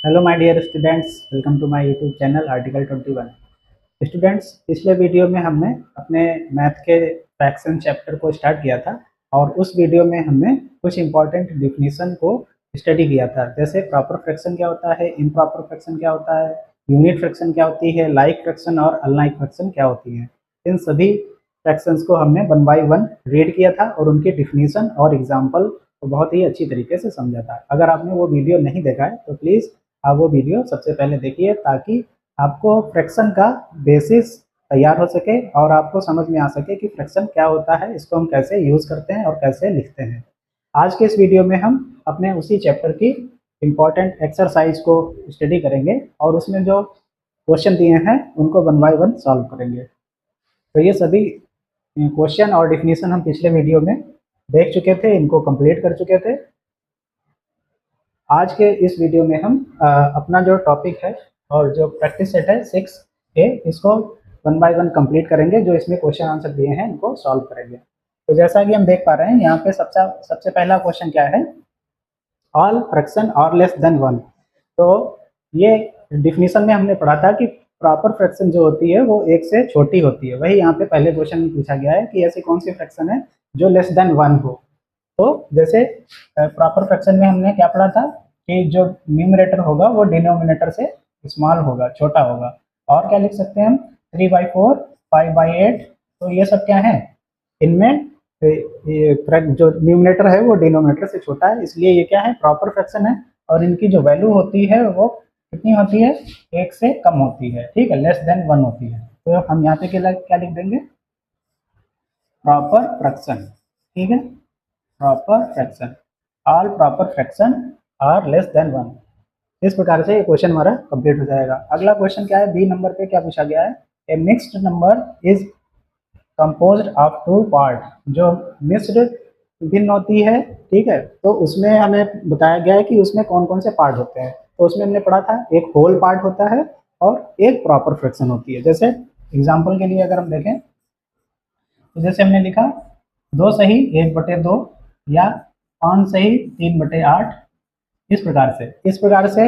Hello my dear students, welcome to my YouTube channel article 21। Students, पिछले video में हमने अपने मैथ के फ्रैक्शन चैप्टर को स्टार्ट किया था और उस वीडियो में हमने कुछ इंपॉर्टेंट डिफिनीशन को स्टडी किया था। जैसे प्रॉपर फ्रैक्शन क्या होता है, इम्प्रॉपर फ्रैक्शन क्या होता है, यूनिट फ्रैक्शन क्या होती है, लाइक फ्रैक्शन और अनलाइक फ्रैक्शन क्या होती है। इन सभी फ्रैक्शंस को हमने वन बाय वन रीड किया था और उनकी डिफिनीशन और एग्जाम्पल को बहुत ही अच्छी तरीके से समझा था। अगर आपने वो वीडियो नहीं देखा है तो प्लीज़ आप वो वीडियो सबसे पहले देखिए, ताकि आपको फ्रैक्शन का बेसिस तैयार हो सके और आपको समझ में आ सके कि फ्रैक्शन क्या होता है, इसको हम कैसे यूज़ करते हैं और कैसे लिखते हैं। आज के इस वीडियो में हम अपने उसी चैप्टर की इम्पॉर्टेंट एक्सरसाइज को स्टडी करेंगे और उसमें जो क्वेश्चन दिए हैं उनको वन बाय वन सॉल्व करेंगे। तो ये सभी क्वेश्चन और डिफिनीशन हम पिछले वीडियो में देख चुके थे, इनको कंप्लीट कर चुके थे। आज के इस वीडियो में हम अपना जो टॉपिक है और जो प्रैक्टिस सेट है 6A, इसको वन बाय वन कंप्लीट करेंगे। जो इसमें क्वेश्चन आंसर दिए हैं इनको सॉल्व करेंगे। तो जैसा कि हम देख पा रहे हैं यहाँ पे सबसे पहला क्वेश्चन क्या है, ऑल फ्रैक्शन और लेस देन वन। तो ये डिफिनीशन में हमने पढ़ा था कि प्रॉपर फ्रैक्शन जो होती है वो एक से छोटी होती है। वही यहाँ पे पहले क्वेश्चन में पूछा गया है कि ऐसी कौन सी फ्रैक्शन है जो लेस देन वन हो। तो जैसे प्रॉपर फ्रैक्शन में हमने क्या पढ़ा था कि जो न्यूमरेटर होगा वो डिनोमिनेटर से स्मॉल होगा, छोटा होगा। और क्या लिख सकते हैं हम, 3/4, 5/8। तो ये सब क्या है, इनमें जो न्यूमरेटर है वो डिनोमिनेटर से छोटा है, इसलिए ये क्या है, प्रॉपर फ्रैक्शन है। और इनकी जो वैल्यू होती है वो कितनी होती है, एक से कम होती है, ठीक है, लेस देन वन होती है। तो हम यहाँ पे क्या लिख देंगे, प्रॉपर फ्रैक्शन, ठीक है, proper fraction, all proper fraction are less than one. इस प्रकार से ये क्वेश्चन हमारा कंप्लीट हो जाएगा। अगला क्वेश्चन क्या है, बी नंबर पे क्या पूछा गया है, a mixed number is composed of two part. जो मिक्स्ड भिन्न होती है, ठीक है, तो उसमें हमें बताया गया है कि उसमें कौन कौन से पार्ट होते हैं। तो उसमें हमने पढ़ा था एक होल पार्ट होता है और एक प्रॉपर फ्रैक्शन होती है। जैसे एग्जाम्पल के लिए अगर हम देखें तो जैसे हमने लिखा 2 सही 1/2 या 5 सही 3/8। इस प्रकार से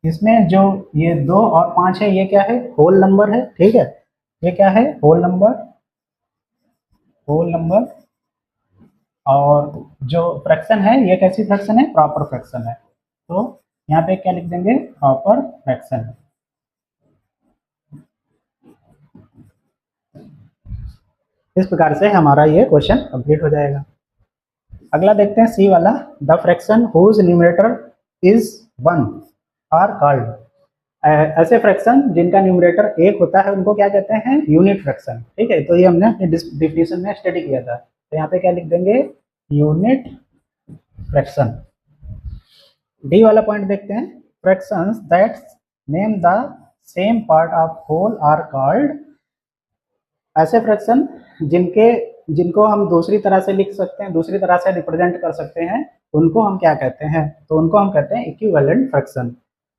इसमें जो ये 2 और 5 है, ये क्या है, होल नंबर है, ठीक है, ये क्या है, होल नंबर, होल नंबर। और जो फ्रैक्शन है ये कैसी फ्रैक्शन है, प्रॉपर फ्रैक्शन है। तो यहाँ पे क्या लिख देंगे, प्रॉपर फ्रैक्शन। इस प्रकार से हमारा ये क्वेश्चन कंप्लीट हो जाएगा। अगला देखते हैं सी वाला, the fraction whose numerator is 1 are called. ऐसे फ्रैक्शन जिनका न्यूमरेटर 1 होता है उनको क्या कहते हैं, यूनिट फ्रैक्शन, ठीक है। तो ये हमने अपने डिफिनीशन में स्टडी किया था। तो यहाँ पे क्या लिख देंगे, यूनिट फ्रैक्शन। डी वाला पॉइंट देखते हैं, fractions that name the same part of whole are called. ऐसे फ्रैक्शन जिनके जिनको हम दूसरी तरह से लिख सकते हैं, दूसरी तरह से रिप्रेजेंट कर सकते हैं, उनको हम क्या कहते हैं, तो उनको हम कहते हैं इक्विवेलेंट फ्रैक्शन।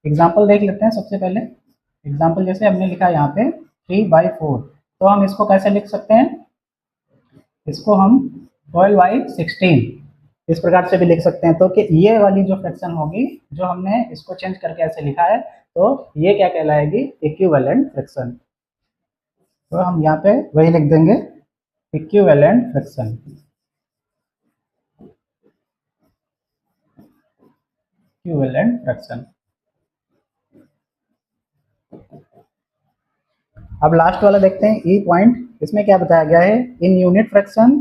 एग्जाम्पल देख लेते हैं सबसे पहले। एग्जाम्पल जैसे हमने लिखा यहाँ पे 3/4, तो हम इसको कैसे लिख सकते हैं, इसको हम 12/16 इस प्रकार से भी लिख सकते हैं। तो कि ये वाली जो फ्रैक्शन होगी, जो हमने इसको चेंज करके ऐसे लिखा है, तो ये क्या कहलाएगी, इक्विवेलेंट फ्रैक्शन। तो हम यहाँ पे वही लिख देंगे, इक्विवेलेंट फ्रैक्शन, इक्विवेलेंट फ्रैक्शन। अब लास्ट वाला देखते हैं, ई पॉइंट। इसमें क्या बताया गया है, in unit fraction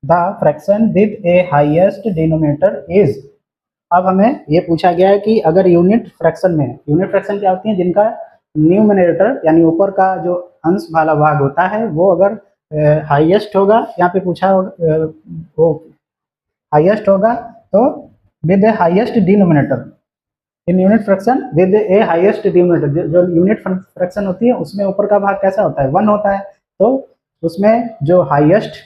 the fraction with A highest denominator is. अब हमें ये पूछा गया है कि अगर यूनिट फ्रैक्शन में, यूनिट फ्रैक्शन क्या होती है, जिनका न्यूमरेटर यानी ऊपर का जो अंश वाला भाग होता है वो अगर हाईएस्ट होगा, यहाँ पे पूछा वो हाईएस्ट होगा, तो with A highest denominator, in unit fraction with A highest denominator. जो यूनिट फ्रैक्शन होती है उसमें ऊपर का भाग कैसा होता है, 1 होता है। तो उसमें जो हाईएस्ट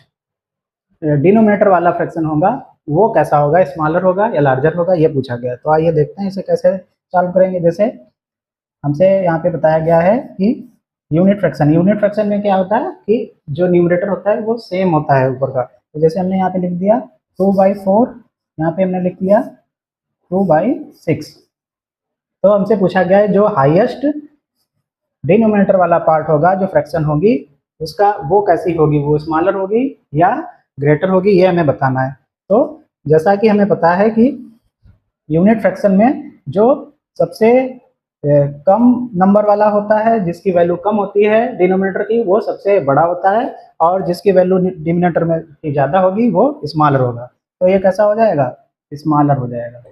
डिनोमिनेटर वाला फ्रैक्शन होगा वो कैसा होगा, स्मॉलर होगा या लार्जर होगा, ये पूछा गया। तो आइए देखते हैं इसे कैसे सॉल्व करेंगे। जैसे हमसे यहाँ पे बताया गया है कि यूनिट फ्रैक्शन में क्या होता है कि जो न्यूमरेटर होता है वो सेम होता है ऊपर का। तो जैसे हमने यहाँ पे लिख दिया 2/4, यहाँ पे हमने लिख दिया 2/6। तो हमसे पूछा गया है जो हाईएस्ट डिनोमिनेटर वाला पार्ट होगा, जो फ्रैक्शन होगी उसका, वो कैसी होगी, वो स्मॉलर होगी या ग्रेटर होगी, ये हमें बताना है। तो जैसा कि हमें पता है कि यूनिट फ्रैक्शन में जो सबसे कम नंबर वाला होता है, जिसकी वैल्यू कम होती है डिनोमिनेटर की, वो सबसे बड़ा होता है, और जिसकी वैल्यू डिनोमिनेटर में की ज़्यादा होगी वो स्मॉलर होगा। तो ये कैसा हो जाएगा, स्मॉलर हो जाएगा,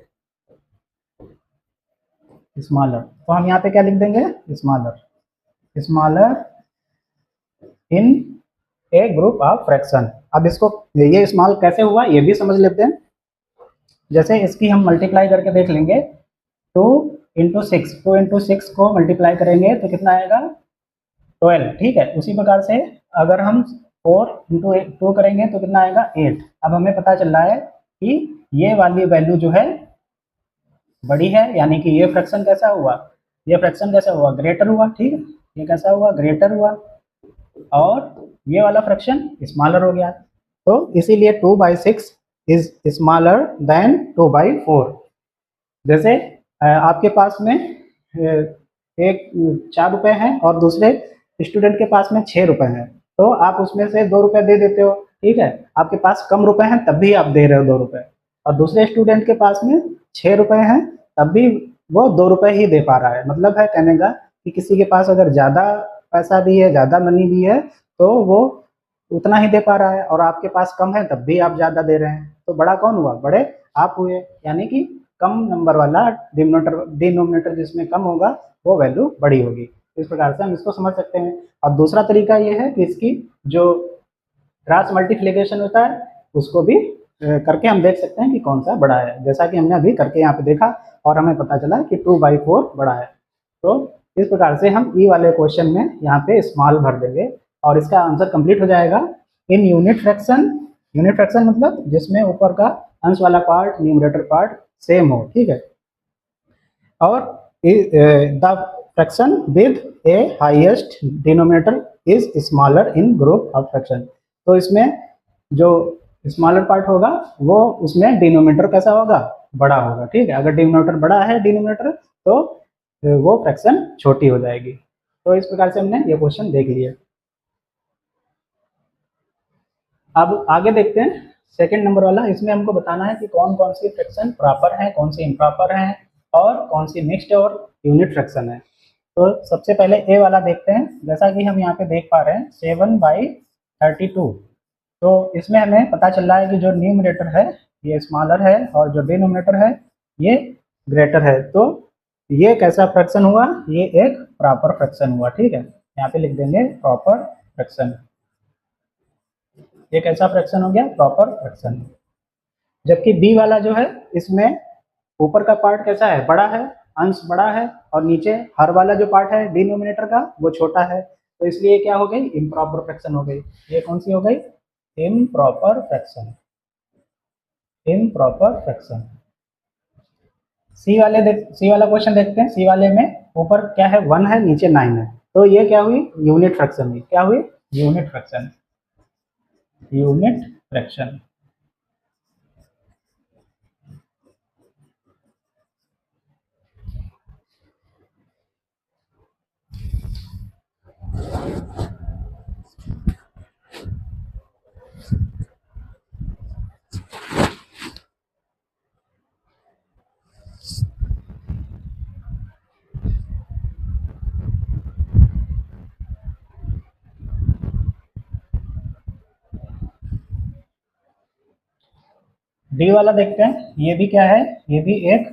स्मॉलर। तो हम यहाँ पे क्या लिख देंगे, smaller, smaller in A group of fraction. अब इसको, ये स्मॉल कैसे हुआ ये भी समझ लेते हैं। जैसे इसकी हम मल्टीप्लाई करके देख लेंगे, 2 × 6, 2 × 6 को मल्टीप्लाई करेंगे तो कितना आएगा, 12, ठीक है। उसी प्रकार से अगर हम 4 × 2 करेंगे तो कितना आएगा, 8। अब हमें पता चल रहा है कि ये वाली वैल्यू जो है बड़ी है, यानी कि ये फ्रैक्शन कैसा हुआ, ये फ्रैक्शन कैसा हुआ, ग्रेटर हुआ, ठीक है। ये कैसा हुआ, ग्रेटर हुआ, और ये वाला फ्रैक्शन स्मॉलर हो गया। तो इसीलिए 2/6 इज स्मॉलर देन 2/4। जैसे आपके पास में एक 4 रुपए हैं और दूसरे स्टूडेंट के पास में 6 रुपए हैं, तो आप उसमें से 2 रुपए दे देते हो, ठीक है। आपके पास कम रुपए हैं तब भी आप दे रहे हो 2 रुपए, और दूसरे स्टूडेंट के पास में 6 रुपए हैं तब भी वो 2 रुपए ही दे पा रहा है। मतलब है कहने का कि किसी के पास अगर ज़्यादा पैसा भी है, ज़्यादा मनी भी है, तो वो उतना ही दे पा रहा है, और आपके पास कम है तब भी आप ज़्यादा दे रहे हैं। तो बड़ा कौन हुआ, बड़े आप हुए, यानी कि कम नंबर वाला डिनोमिनेटर जिसमें कम होगा वो वैल्यू बड़ी होगी। इस प्रकार से हम इसको समझ सकते हैं। और दूसरा तरीका ये है कि इसकी जो क्रॉस मल्टीप्लिकेशन होता है उसको भी करके हम देख सकते हैं कि कौन सा बड़ा है, जैसा कि हमने अभी करके यहाँ पे देखा और हमें पता चला कि 2/4 बड़ा है। तो इस प्रकार से हम ई वाले क्वेश्चन में यहाँ पे स्मॉल भर देंगे और इसका आंसर कंप्लीट हो जाएगा। In unit fraction, unit fraction मतलब जिसमें ऊपर का अंश वाला पार्ट, न्यूमरेटर पार्ट सेम हो, ठीक है। और the fraction with A highest denominator is smaller in group of fraction. तो इसमें जो स्मॉलर पार्ट होगा वो उसमें डिनोमिनेटर कैसा होगा, बड़ा होगा, ठीक है। अगर डिनोमिनेटर बड़ा है डिनोमिनेटर तो वो फ्रैक्शन छोटी हो जाएगी। तो इस प्रकार से हमने ये क्वेश्चन देख लिया। अब आगे देखते हैं सेकंड नंबर वाला। इसमें हमको बताना है कि कौन कौन सी फ्रैक्शन प्रॉपर है, कौन सी इम्प्रॉपर है, और कौन सी मिक्स्ड और यूनिट फ्रैक्शन है। तो सबसे पहले ए वाला देखते हैं। जैसा कि हम यहाँ पे देख पा रहे हैं 7/32। तो इसमें हमें पता चल रहा है कि जो न्यूमरेटर है ये स्मॉलर है और जो डिनोमिनेटर है ये ग्रेटर है। तो ये कैसा फ्रैक्शन हुआ, ये एक प्रॉपर फ्रैक्शन हुआ, ठीक है। यहाँ पे लिख देंगे प्रॉपर फ्रैक्शन। ये कैसा फ्रैक्शन हो गया, प्रॉपर फ्रैक्शन। जबकि बी वाला जो है इसमें ऊपर का पार्ट कैसा है, बड़ा है, अंश बड़ा है, और नीचे हर वाला जो पार्ट है डिनोमिनेटर का वो छोटा है। तो इसलिए क्या हो गई, इम्प्रॉपर फ्रैक्शन हो गई। ये कौन सी हो गई, इम्प्रॉपर फ्रैक्शन, इम्प्रॉपर फ्रैक्शन। सी वाला क्वेश्चन देखते हैं। सी वाले में ऊपर क्या है, 1 है, नीचे 9 है। तो ये क्या हुई, यूनिट फ्रैक्शन हुई। क्या हुई, unit fraction, unit fraction. D वाला देखते हैं। ये भी क्या है, ये भी एक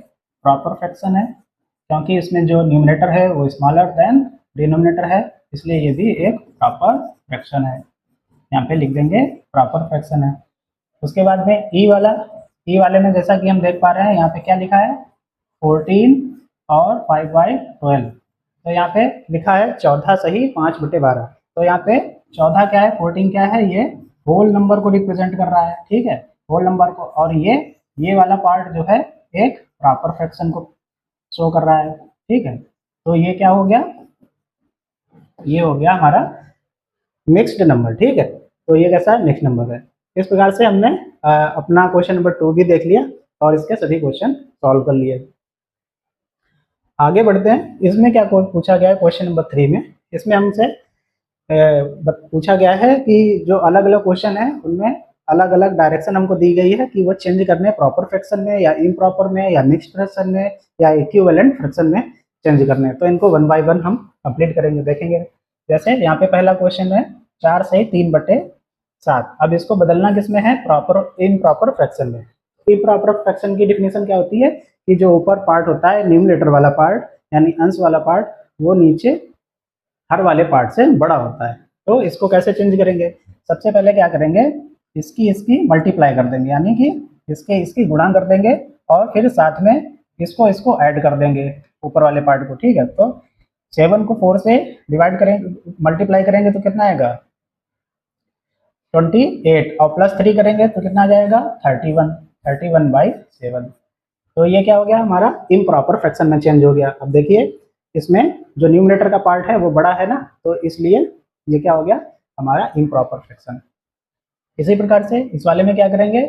प्रॉपर फ्रैक्शन है, क्योंकि इसमें जो न्यूमरेटर है वो स्मॉलर देन डिनोमिनेटर है, इसलिए ये भी एक प्रॉपर फ्रैक्शन है। यहाँ पे लिख देंगे प्रॉपर फ्रैक्शन है। उसके बाद में ई वाला, ई वाले में जैसा कि हम देख पा रहे हैं यहाँ पे क्या लिखा है, 14 और 5/12। तो यहाँ पे लिखा है 14 सही 5/12। तो यहाँ पे 14 क्या है, 14 क्या है, ये होल नंबर को रिप्रेजेंट कर रहा है, ठीक है, होल नंबर को। और ये वाला पार्ट जो है एक प्रॉपर फ्रैक्शन को शो कर रहा है, ठीक है। तो ये क्या हो गया, ये हो गया हमारा मिक्स्ड नंबर, ठीक है। तो ये कैसा है, मिक्स्ड नंबर है। इस प्रकार से हमने अपना क्वेश्चन नंबर 2 भी देख लिया और इसके सभी क्वेश्चन सॉल्व कर लिए। आगे बढ़ते हैं। इसमें क्या पूछा गया है क्वेश्चन नंबर 3 में, इसमें हमसे पूछा गया है कि जो अलग अलग क्वेश्चन है उनमें अलग अलग डायरेक्शन हमको दी गई है कि वो चेंज करने प्रॉपर फ्रैक्शन में या इम्प्रॉपर में या मिक्स्ड फ्रैक्शन में या इक्विवेलेंट फ्रैक्शन में चेंज करने हैं। तो इनको वन बाय वन हम कंप्लीट करेंगे, देखेंगे। जैसे यहाँ पे पहला क्वेश्चन है 4 से 3/7। अब इसको बदलना किसमें है, प्रॉपर इम्प्रॉपर फ्रैक्शन में। इम्प्रॉपर फ्रैक्शन की डिफिनेशन क्या होती है कि जो ऊपर पार्ट होता है न्यूमरेटर वाला पार्ट यानी अंश वाला पार्ट, वो नीचे हर वाले पार्ट से बड़ा होता है। तो इसको कैसे चेंज करेंगे, सबसे पहले क्या करेंगे, इसकी मल्टीप्लाई कर देंगे, यानी कि इसकी गुणा कर देंगे और फिर साथ में इसको ऐड कर देंगे ऊपर वाले पार्ट को, ठीक है। तो 7 को 4 से डिवाइड करेंगे, मल्टीप्लाई करेंगे तो कितना आएगा 28 और +3 करेंगे तो कितना आ जाएगा 31/7। तो ये क्या हो गया हमारा इम्प्रॉपर फ्रैक्शन में चेंज हो गया। अब देखिए इसमें जो न्यूमरेटर का पार्ट है वो बड़ा है ना, तो इसलिए ये क्या हो गया हमारा इम्प्रॉपर फ्रैक्शन। इसी प्रकार से इस वाले में क्या करेंगे,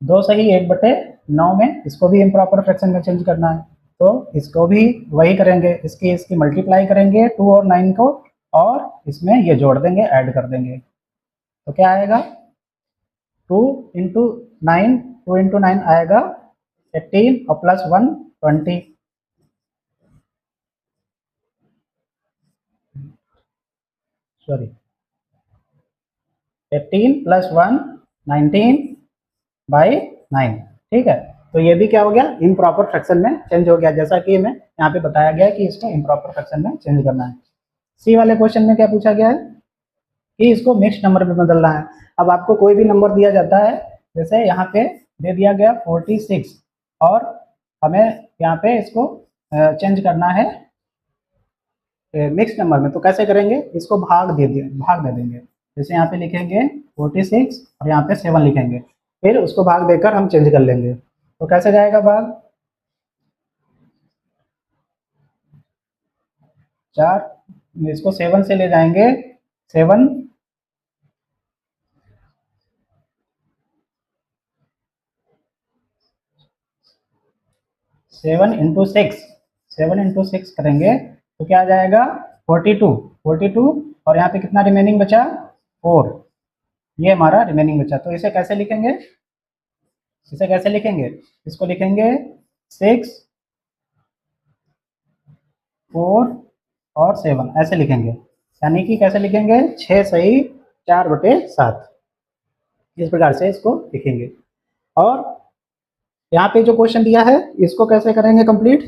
2 सही 1/9 में इसको भी इम्प्रॉपर फ्रैक्शन में चेंज करना है। तो इसको भी वही करेंगे, इसकी मल्टीप्लाई करेंगे 2 और 9 को, और इसमें ये जोड़ देंगे, ऐड कर देंगे। तो क्या आएगा 2 × 9 आएगा 18 और +1 20। सॉरी 18 + 1 19/9, ठीक है। तो ये भी क्या हो गया इम्प्रॉपर फ्रैक्शन में चेंज हो गया, जैसा कि हमें यहाँ पे बताया गया है कि इसको इम्प्रॉपर फ्रैक्शन में चेंज करना है। सी वाले क्वेश्चन में क्या पूछा गया है कि इसको मिक्स्ड नंबर में बदलना है। अब आपको कोई भी नंबर दिया जाता है, जैसे यहाँ पे दे दिया गया 46 और हमें यहाँ पे इसको चेंज करना है मिक्स नंबर में, तो कैसे करेंगे, इसको भाग दे देंगे। जैसे यहाँ पे लिखेंगे 46 और यहाँ पे 7 लिखेंगे, फिर उसको भाग देकर हम चेंज कर लेंगे। तो कैसे जाएगा भाग 4, इसको 7 से ले जाएंगे, 7 × 6 करेंगे तो क्या आ जाएगा 42 और यहाँ पे कितना रिमेनिंग बचा 4, ये हमारा रिमेनिंग बचा। तो इसे कैसे लिखेंगे, इसको लिखेंगे 6 4 और 7 ऐसे लिखेंगे, यानी कि कैसे लिखेंगे 6 सही 4/7, इस प्रकार से इसको लिखेंगे। और यहाँ पे जो क्वेश्चन दिया है इसको कैसे करेंगे कंप्लीट,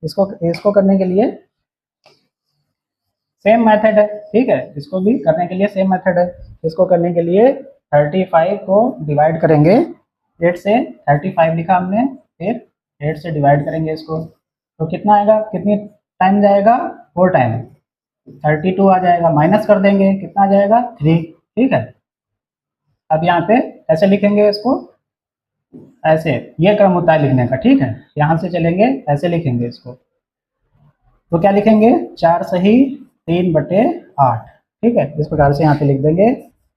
इसको करने के लिए सेम मेथड है, ठीक है। इसको भी करने के लिए सेम मेथड है। इसको करने के लिए 35 को डिवाइड करेंगे 8 से, 35 लिखा हमने, फिर 8 से डिवाइड करेंगे इसको, तो कितना आएगा, कितनी टाइम जाएगा 4 टाइम, 32 आ जाएगा, माइनस कर देंगे कितना आ जाएगा 3, ठीक है। अब यहाँ पे ऐसे लिखेंगे इसको, ऐसे ये क्रम होता है लिखने का, ठीक है। यहाँ से चलेंगे ऐसे लिखेंगे इसको, तो क्या लिखेंगे 4 सही 3/8, ठीक है। इस प्रकार से यहाँ पे लिख देंगे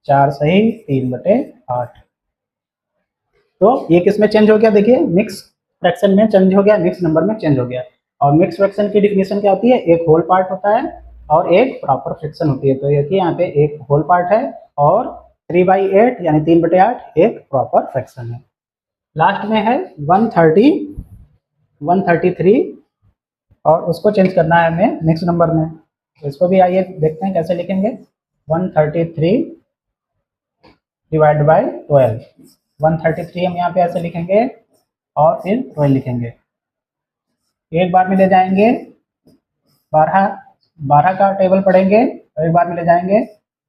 4 सही 3/8। तो ये किस में चेंज हो गया, देखिए मिक्स फ्रैक्शन में चेंज हो गया, मिक्स नंबर में चेंज हो गया। और मिक्स फ्रैक्शन की डिफिनेशन क्या होती है, एक होल पार्ट होता है और एक प्रॉपर फ्रैक्शन होती है। तो ये यहाँ पे एक होल पार्ट है और 3/8 यानी 3/8 एक प्रॉपर फ्रैक्शन है। लास्ट में है 133 और उसको चेंज करना है हमें मिक्स नंबर में। तो इसको भी आइए देखते हैं कैसे लिखेंगे, 133 / 12, 133 हम यहाँ पे ऐसे लिखेंगे और फिर 12 लिखेंगे, एक बार में ले जाएंगे 12 का टेबल पढ़ेंगे और एक बार में ले जाएंगे,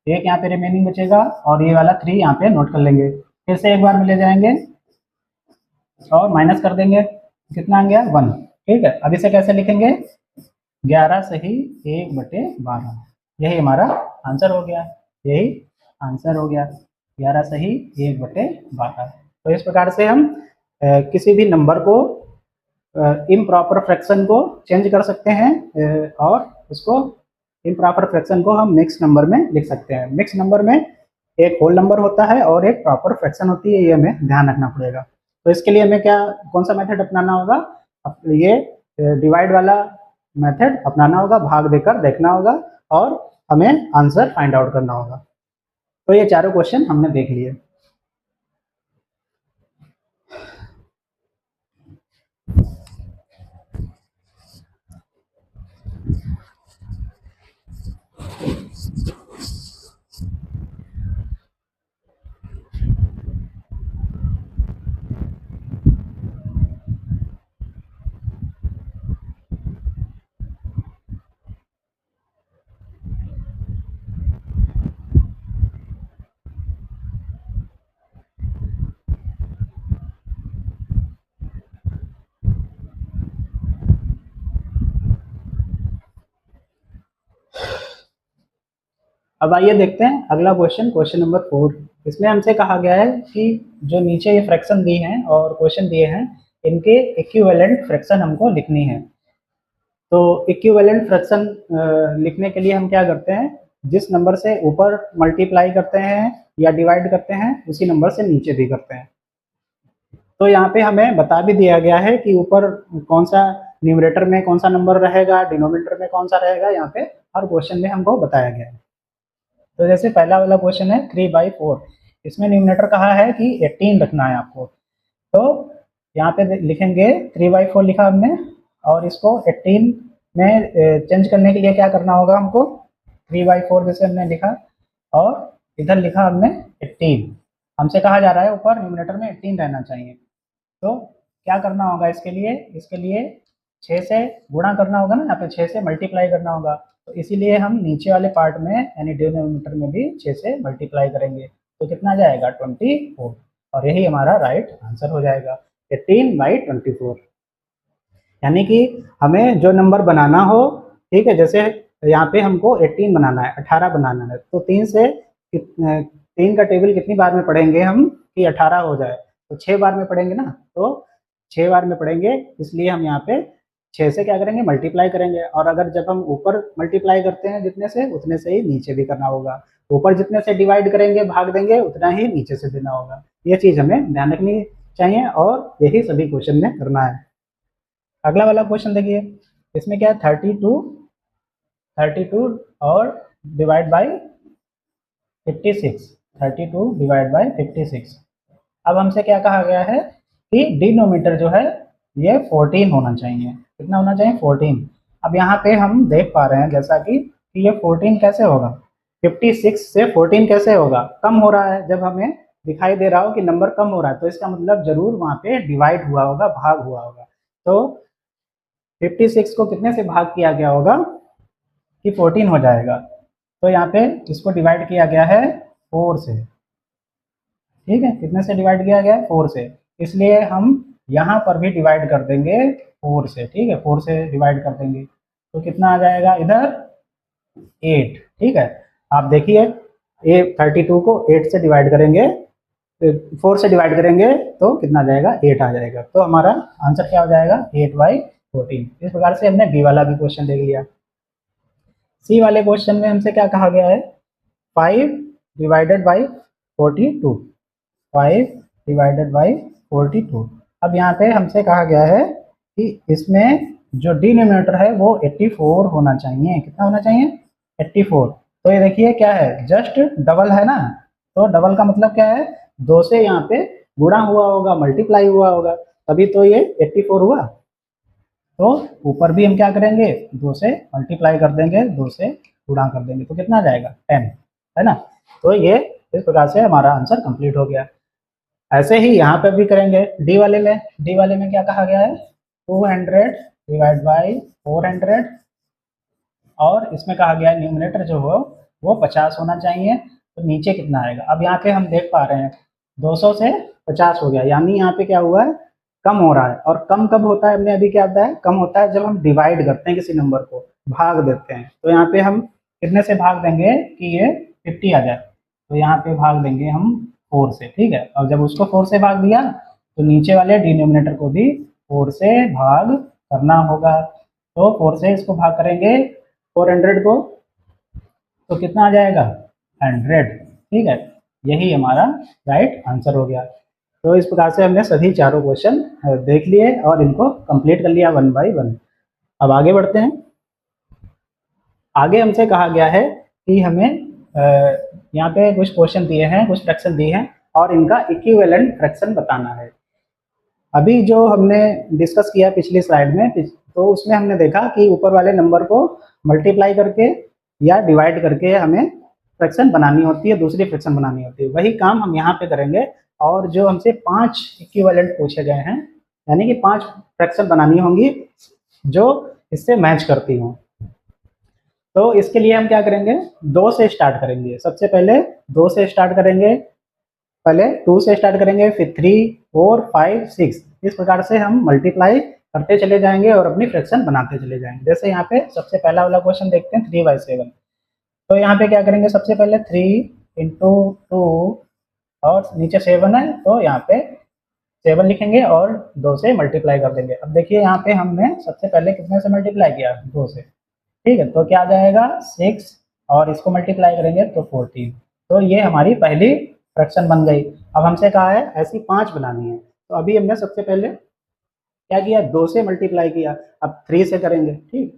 एक यहाँ पे रिमेनिंग बचेगा और ये वाला 3 यहाँ पे नोट कर लेंगे, फिर से एक बार में ले जाएंगे और माइनस कर देंगे, कितना आ गया 1, ठीक है। अब इसे कैसे लिखेंगे 11 सही 1/12, यही हमारा आंसर हो गया, 11 सही 1/12। तो इस प्रकार से हम किसी भी नंबर को इम्प्रॉपर फ्रैक्शन को चेंज कर सकते हैं और उसको इम्प्रॉपर फ्रैक्शन को हम मिक्स नंबर में लिख सकते हैं। मिक्स नंबर में एक होल नंबर होता है और एक प्रॉपर फ्रैक्शन होती है, ये हमें ध्यान रखना पड़ेगा। तो इसके लिए हमें कौन सा मेथड अपनाना होगा, ये डिवाइड वाला मेथड अपनाना होगा, भाग देकर देखना होगा और हमें आंसर फाइंड आउट करना होगा। तो ये चारों क्वेश्चन हमने देख लिए। अब आइए देखते हैं अगला क्वेश्चन, क्वेश्चन नंबर 4। इसमें हमसे कहा गया है कि जो नीचे ये फ्रैक्शन दी हैं और क्वेश्चन दिए हैं, इनके इक्विवेलेंट फ्रैक्शन हमको लिखनी है। तो इक्विवेलेंट फ्रैक्शन लिखने के लिए हम क्या करते हैं, जिस नंबर से ऊपर मल्टीप्लाई करते हैं या डिवाइड करते हैं उसी नंबर से नीचे भी करते हैं। तो यहाँ पे हमें बता भी दिया गया है कि ऊपर कौन सा न्यूमरेटर में कौन सा नंबर रहेगा, डिनोमिनेटर में कौन सा रहेगा, यहाँ पे हर क्वेश्चन में हमको बताया गया है। तो जैसे पहला वाला क्वेश्चन है 3/4, इसमें न्यूमरेटर कहा है कि 18 रखना है आपको। तो यहाँ पे लिखेंगे 3/4 लिखा हमने, और इसको 18 में चेंज करने के लिए क्या करना होगा हमको, 3/4 जैसे हमने लिखा और इधर लिखा हमने 18। हमसे कहा जा रहा है ऊपर न्यूमरेटर में 18 रहना चाहिए। तो क्या करना होगा इसके लिए 6 से गुणा करना होगा ना, यहाँ पे 6 से मल्टीप्लाई करना होगा। तो इसीलिए हम नीचे वाले पार्ट में यानी डिनोमिनेटर में भी 6 से मल्टीप्लाई करेंगे। तो कितना जाएगा 24, और यही हमारा राइट आंसर हो जाएगा 18/24। यानी कि हमें जो नंबर बनाना हो, ठीक है, जैसे यहाँ पे हमको 18 बनाना है, 18 बनाना है, तो 3 का टेबल कितनी बार में पढ़ेंगे हम कि 18 हो जाए, तो 6 बार में पढ़ेंगे ना, तो 6 बार में पढ़ेंगे। इसलिए हम यहाँ पे 6 से क्या करेंगे, मल्टीप्लाई करेंगे। और अगर जब हम ऊपर मल्टीप्लाई करते हैं जितने से, उतने से ही नीचे भी करना होगा। ऊपर जितने से डिवाइड करेंगे, भाग देंगे, उतना ही नीचे से देना होगा। ये चीज़ हमें ध्यान रखनी चाहिए और यही सभी क्वेश्चन में करना है। अगला वाला क्वेश्चन देखिए, इसमें क्या है, 32 और डिवाइड बाई 56, 32 डिवाइड बाई 56। अब हमसे क्या कहा गया है कि डिनोमिनेटर जो है ये 14 होना चाहिए। कितना होना चाहिए, 14। अब यहाँ पे हम देख पा रहे हैं जैसा कि ये 14 कैसे होगा, 56 से 14 कैसे होगा, कम हो रहा है। जब हमें दिखाई दे रहा हो कि नंबर कम हो रहा है तो इसका मतलब जरूर वहाँ पे डिवाइड हुआ होगा, भाग हुआ होगा। तो 56 को कितने से भाग किया गया होगा कि 14 हो जाएगा। तो यहाँ पे इसको डिवाइड किया गया है 4 से, ठीक है, कितने से डिवाइड किया गया है, 4 से। इसलिए हम यहाँ पर भी डिवाइड कर देंगे 4 से, ठीक है, 4 से डिवाइड कर देंगे। तो कितना आ जाएगा इधर 8, ठीक है। आप देखिए 32 को 8 से डिवाइड करेंगे, 4 से डिवाइड करेंगे तो कितना आ जाएगा, 8 आ जाएगा। तो हमारा आंसर क्या हो जाएगा, 8/14। इस प्रकार से हमने बी वाला भी क्वेश्चन देख लिया। सी वाले क्वेश्चन में हमसे क्या कहा गया है, 5 डिवाइडेड बाई 42, 5 डिवाइडेड बाई 42। अब यहाँ पे हमसे कहा गया है कि इसमें जो डिनोमिनेटर है वो 84 होना चाहिए। कितना होना चाहिए, 84। तो ये देखिए क्या है, जस्ट डबल है ना, तो डबल का मतलब क्या है, 2 से यहाँ पे गुणा हुआ होगा, मल्टीप्लाई हुआ होगा, तभी तो ये 84 हुआ। तो ऊपर भी हम क्या करेंगे, 2 से मल्टीप्लाई कर देंगे, 2 से गुणा कर देंगे, तो कितना आ जाएगा 10, है ना। तो ये इस प्रकार से हमारा आंसर कंप्लीट हो गया। ऐसे ही यहाँ पे भी करेंगे डी वाले में। डी वाले में क्या कहा गया है, 200 डिवाइड बाई 400, और इसमें कहा गया है न्यूमरेटर जो हो वो 50 होना चाहिए। तो नीचे कितना आएगा, अब यहाँ पे हम देख पा रहे हैं 200 से 50 हो गया, यानी यहाँ पे क्या हुआ है, कम हो रहा है। और कम कब होता है, हमने अभी क्या बताया, कम होता है जब हम डिवाइड करते हैं किसी नंबर को, भाग देते हैं। तो यहाँ पे हम कितने से भाग देंगे कि ये 50 आ जाए, तो यहाँ पे भाग देंगे हम 4 से, ठीक है। और जब उसको 4 से भाग दिया तो नीचे वाले डिनोमिनेटर को भी 4 से भाग करना होगा। तो 4 से इसको भाग करेंगे 400 को, तो कितना आ जाएगा 100, ठीक है। यही हमारा राइट आंसर हो गया। तो इस प्रकार से हमने सभी चारों क्वेश्चन देख लिए और इनको कंप्लीट कर लिया 1 बाय 1। अब आगे बढ़ते हैं। आगे हमसे कहा गया है कि हमें यहाँ पे कुछ क्वेश्चन दिए हैं, कुछ फ्रैक्शन दिए हैं और इनका इक्विवेलेंट फ्रैक्शन बताना है। अभी जो हमने डिस्कस किया पिछली स्लाइड में, तो उसमें हमने देखा कि ऊपर वाले नंबर को मल्टीप्लाई करके या डिवाइड करके हमें फ्रैक्शन बनानी होती है, दूसरी फ्रैक्शन बनानी होती है। वही काम हम यहाँ पे करेंगे और जो हमसे 5 इक्विवेलेंट पूछे गए हैं, यानी कि 5 फ्रैक्शन बनानी होंगी जो इससे मैच करती हों। तो इसके लिए हम क्या करेंगे, 2 से स्टार्ट करेंगे। सबसे पहले 2 से स्टार्ट करेंगे, पहले 2 से स्टार्ट करेंगे, फिर 3, 4, 5, 6, इस प्रकार से हम मल्टीप्लाई करते चले जाएंगे और अपनी फ्रैक्शन बनाते चले जाएंगे। जैसे यहाँ पे सबसे पहला वाला क्वेश्चन देखते हैं, 3/7। तो यहाँ पे क्या करेंगे, सबसे पहले 3 इंटू 2 और नीचे 7 है तो यहाँ पे 7 लिखेंगे और 2 से मल्टीप्लाई कर देंगे। अब देखिए यहाँ पे हमने सबसे पहले कितने से मल्टीप्लाई किया, 2 से, ठीक है। तो क्या आ जाएगा 6 और इसको मल्टीप्लाई करेंगे तो 14। तो ये हमारी पहली फ्रैक्शन बन गई। अब हमसे कहा है ऐसी 5 बनानी है। तो अभी हमने सबसे पहले क्या किया, 2 से मल्टीप्लाई किया, अब 3 से करेंगे, ठीक।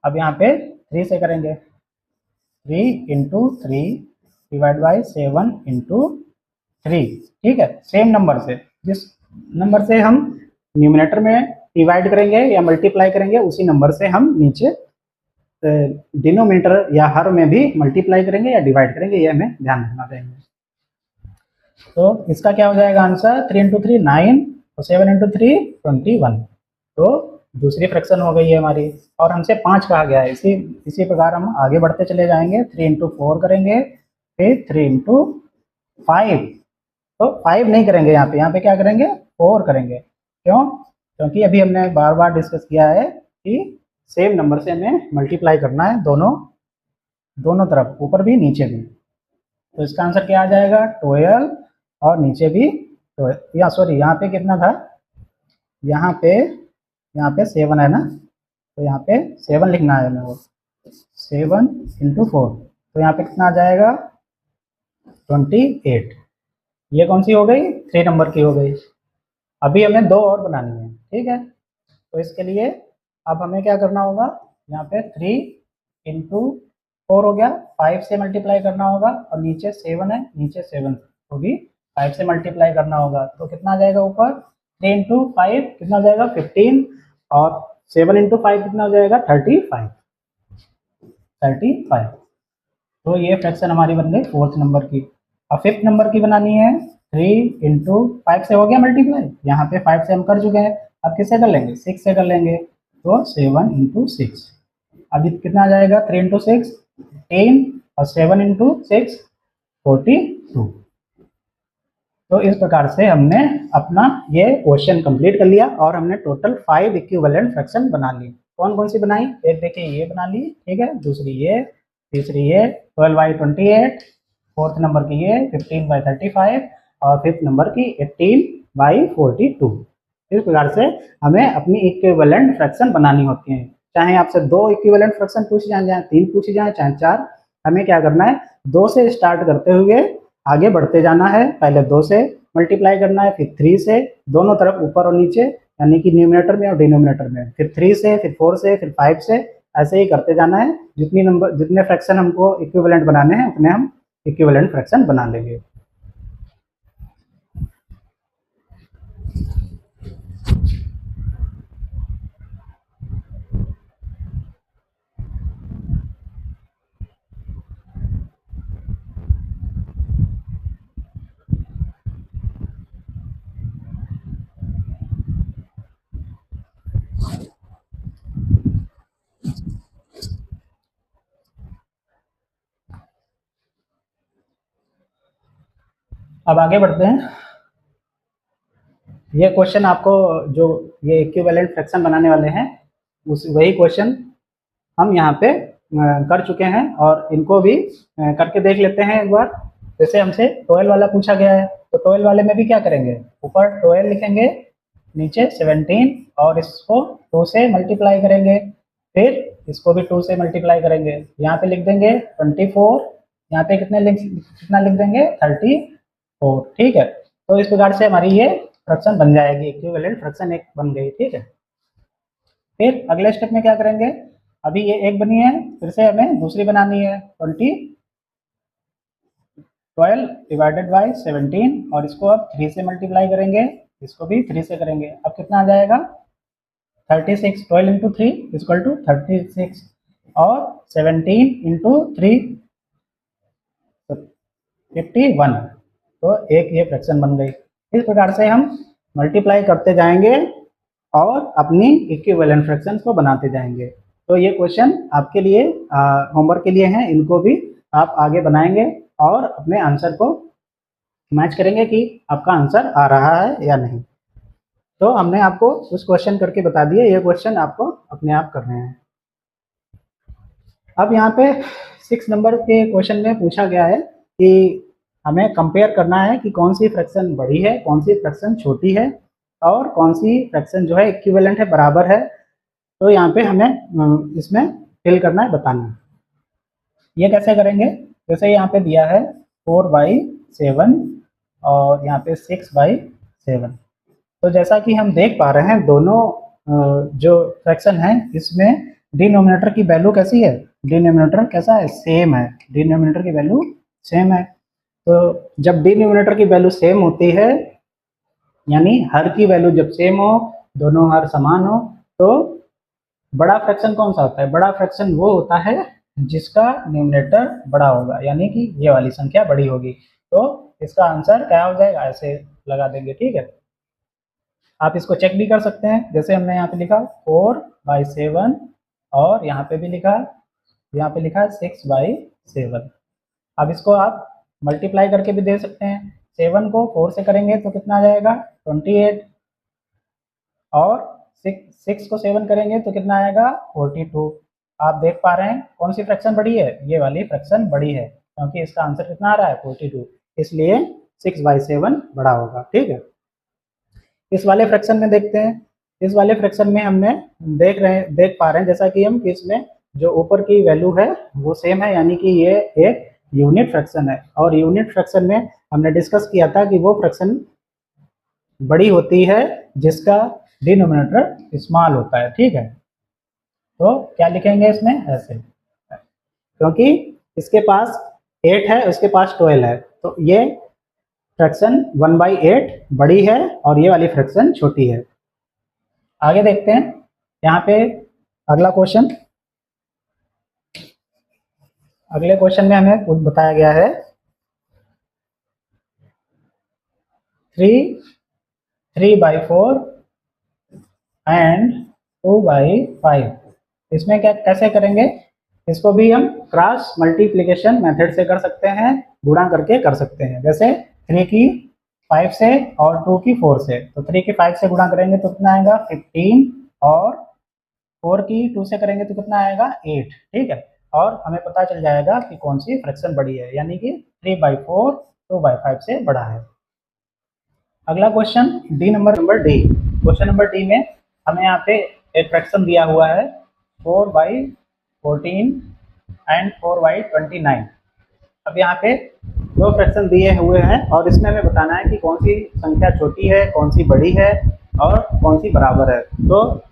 अब यहाँ पे 3 से करेंगे, 3 इंटू 3 डिवाइड बाई 7 इंटू 3, ठीक है। सेम नंबर से, जिस नंबर से हम न्यूमिनेटर में डिवाइड करेंगे या मल्टीप्लाई करेंगे, उसी नंबर से हम नीचे डिनोमिनेटर या हर में भी मल्टीप्लाई करेंगे या डिवाइड करेंगे, ये हमें ध्यान रखना चाहिए। तो इसका क्या हो जाएगा आंसर, 3 इंटू 3 9 और 7 इंटू 3 21। तो दूसरी फ्रैक्शन हो गई है हमारी और हमसे 5 कहा गया है। इसी प्रकार हम आगे बढ़ते चले जाएंगे, 3 इंटू 4 करेंगे, फिर 3 इंटू 5। तो 5 नहीं करेंगे, यहाँ पे क्या करेंगे, 4 करेंगे। क्यों, क्योंकि अभी हमने बार बार डिस्कस किया है कि सेम नंबर से हमें मल्टीप्लाई करना है, दोनों तरफ, ऊपर भी नीचे भी। तो इसका आंसर क्या आ जाएगा, 12 और नीचे भी 12, या सॉरी यहाँ पे कितना था, यहाँ पे 7 है ना, तो यहाँ पे 7 लिखना है हमें, वो 7 इंटू 4, तो यहाँ पे कितना आ जाएगा 28। ये कौन सी हो गई, 3 नंबर की हो गई। अभी हमें 2 और बनानी है, ठीक है। तो इसके लिए अब हमें क्या करना होगा, यहाँ पे 3 इंटू 4 हो गया, 5 से मल्टीप्लाई करना होगा और नीचे 7 है, नीचे 7 को भी 5 से मल्टीप्लाई करना होगा। तो कितना आ जाएगा ऊपर, 3 इंटू 5 कितना हो जाएगा 15 और 7 इंटू 5 कितना हो जाएगा 35। तो ये फ्रैक्शन हमारी बन गई 4th नंबर की। अब 5th नंबर की बनानी है, 3 इंटू 5 से हो गया मल्टीप्लाई, यहाँ पे 5 से हम कर चुके हैं, अब किससे कर लेंगे, 6 से कर लेंगे। तो 7 इंटू 6, अभी कितना आ जाएगा, 3 इंटू 6 10 और 7 इंटू 6 42। तो इस प्रकार से हमने अपना ये क्वेश्चन कंप्लीट कर लिया और हमने टोटल 5 इक्विवेलेंट फ्रैक्शन बना ली। कौन कौन सी बनाई, एक देखिए ये बना ली, ठीक है, दूसरी ये, तीसरी ये 12/28, 4th नंबर की ये 15/35 और 5th नंबर की 18/42। इस प्रकार से हमें अपनी इक्विवेलेंट फ्रैक्शन बनानी होती है। चाहे आपसे 2 इक्विवेलेंट फ्रैक्शन पूछी जाए, चाहे 3 पूछी जाए, चाहे 4, हमें क्या करना है, 2 से स्टार्ट करते हुए आगे बढ़ते जाना है। पहले 2 से मल्टीप्लाई करना है, फिर 3 से, दोनों तरफ ऊपर और नीचे, यानी कि न्यूमिनेटर में और डिनोमिनेटर में, फिर 3 से, फिर 4 से, फिर 5 से, ऐसे ही करते जाना है। जितने फ्रैक्शन हमको इक्विवेलेंट बनाने हैं उतने हम इक्विवेलेंट फ्रैक्शन बना लेंगे। अब आगे बढ़ते हैं। ये क्वेश्चन आपको, जो ये इक्विवेलेंट फ्रैक्शन बनाने वाले हैं, वही क्वेश्चन हम यहाँ पे कर चुके हैं और इनको भी करके देख लेते हैं एक बार। जैसे हमसे 12 वाला पूछा गया है, तो 12 वाले में भी क्या करेंगे, ऊपर 12 लिखेंगे, नीचे 17 और इसको 2 से मल्टीप्लाई करेंगे, फिर इसको भी 2 से मल्टीप्लाई करेंगे, यहाँ पे लिख देंगे 24, यहाँ पे कितना लिख देंगे 34, ठीक है। तो इस प्रकार से हमारी ये फ्रैक्शन बन जाएगी, इक्विवेलेंट फ्रैक्शन एक बन गई, ठीक है। फिर अगले स्टेप में क्या करेंगे, अभी ये एक बनी है, फिर से हमें दूसरी बनानी है 12 डिवाइडेड बाई 17, और इसको अब 3 से मल्टीप्लाई करेंगे, इसको भी 3 से करेंगे। अब कितना आ जाएगा 36, 12 इंटू 3 इक्वल टू 36, और 17 इंटू 3 51, तो एक ये फ्रैक्शन बन गई। इस प्रकार से हम मल्टीप्लाई करते जाएंगे और अपनी इक्विवेलेंट फ्रैक्शंस को बनाते जाएंगे। तो ये क्वेश्चन आपके लिए होमवर्क के लिए हैं, इनको भी आप आगे बनाएंगे और अपने आंसर को मैच करेंगे कि आपका आंसर आ रहा है या नहीं। तो हमने आपको उस क्वेश्चन करके बता दिए, ये क्वेश्चन आपको अपने आप करने हैं। अब यहाँ पे 6 नंबर के क्वेश्चन में पूछा गया है कि हमें कंपेयर करना है कि कौन सी फ्रैक्शन बड़ी है, कौन सी फ्रैक्शन छोटी है, और कौन सी फ्रैक्शन जो है इक्विवेलेंट है, बराबर है। तो यहाँ पे हमें इसमें फिल करना है, बताना है। ये कैसे करेंगे, जैसे यहाँ पे दिया है 4/7 और यहाँ पे 6/7। तो जैसा कि हम देख पा रहे हैं दोनों जो फ्रैक्शन है इसमें डिनोमिनेटर की वैल्यू कैसी है, डिनोमिनेटर कैसा है, सेम है, डिनोमिनेटर की वैल्यू सेम है। तो जब डिनोमिनेटर की वैल्यू सेम होती है, यानी हर की वैल्यू जब सेम हो, दोनों हर समान हो, तो बड़ा फ्रैक्शन कौन सा होता है, बड़ा फ्रैक्शन वो होता है जिसका न्यूमरेटर बड़ा होगा, यानी कि ये वाली संख्या बड़ी होगी। तो इसका आंसर क्या हो जाएगा, ऐसे लगा देंगे, ठीक है। आप इसको चेक भी कर सकते हैं, जैसे हमने यहाँ पे लिखा 4/7 और यहाँ पे भी लिखा, यहाँ पे लिखा 6/7। अब इसको आप मल्टीप्लाई करके भी दे सकते हैं। 7 को 4 से करेंगे तो कितना आ जाएगा 28, और 6 को 7 करेंगे तो कितना आएगा 42। आप देख पा रहे हैं कौन सी फ्रैक्शन बड़ी है, ये वाली फ्रैक्शन बड़ी है, क्योंकि इसका आंसर कितना आ रहा है 42, इसलिए 6/7 बड़ा होगा, ठीक है। इस वाले फ्रैक्शन में देखते हैं, इस वाले फ्रैक्शन में हमने देख पा रहे हैं जैसा कि हम इसमें जो ऊपर की वैल्यू है वो सेम है, यानी कि ये एक यूनिट फ्रैक्शन है। और यूनिट फ्रैक्शन में हमने डिस्कस किया था कि वो फ्रैक्शन बड़ी होती है जिसका डिनोमिनेटर स्मॉल होता है, ठीक है। तो क्या लिखेंगे इसमें ऐसे, क्योंकि इसके पास 8 है, उसके पास 12 है, तो ये फ्रैक्शन 1/8 बड़ी है और ये वाली फ्रैक्शन छोटी है। आगे देखते हैं, यहाँ पे अगला क्वेश्चन, अगले क्वेश्चन में हमें कुछ बताया गया है 3/4 एंड 2/5। इसमें क्या कैसे करेंगे, इसको भी हम क्रॉस मल्टीप्लिकेशन मेथड से कर सकते हैं, गुणा करके कर सकते हैं। जैसे 3 की 5 से और 2 की 4 से, तो 3 की 5 से गुणा करेंगे तो कितना आएगा 15, और 4 की 2 से करेंगे तो कितना आएगा 8, ठीक है। और हमें पता चल जाएगा कि कौन सी फ्रैक्शन बड़ी है, यानी कि 3/4 2/5 से बड़ा है। अगला question number D, question number D में हमें यहाँ पे एक फ्रैक्शन दिया हुआ है 4/14 एंड 4/29। अब यहाँ पे दो फ्रैक्शन दिए हुए हैं और इसमें हमें बताना है कि कौन सी संख्या छोटी है, कौन सी बड़ी है और कौन सी बराबर है। तो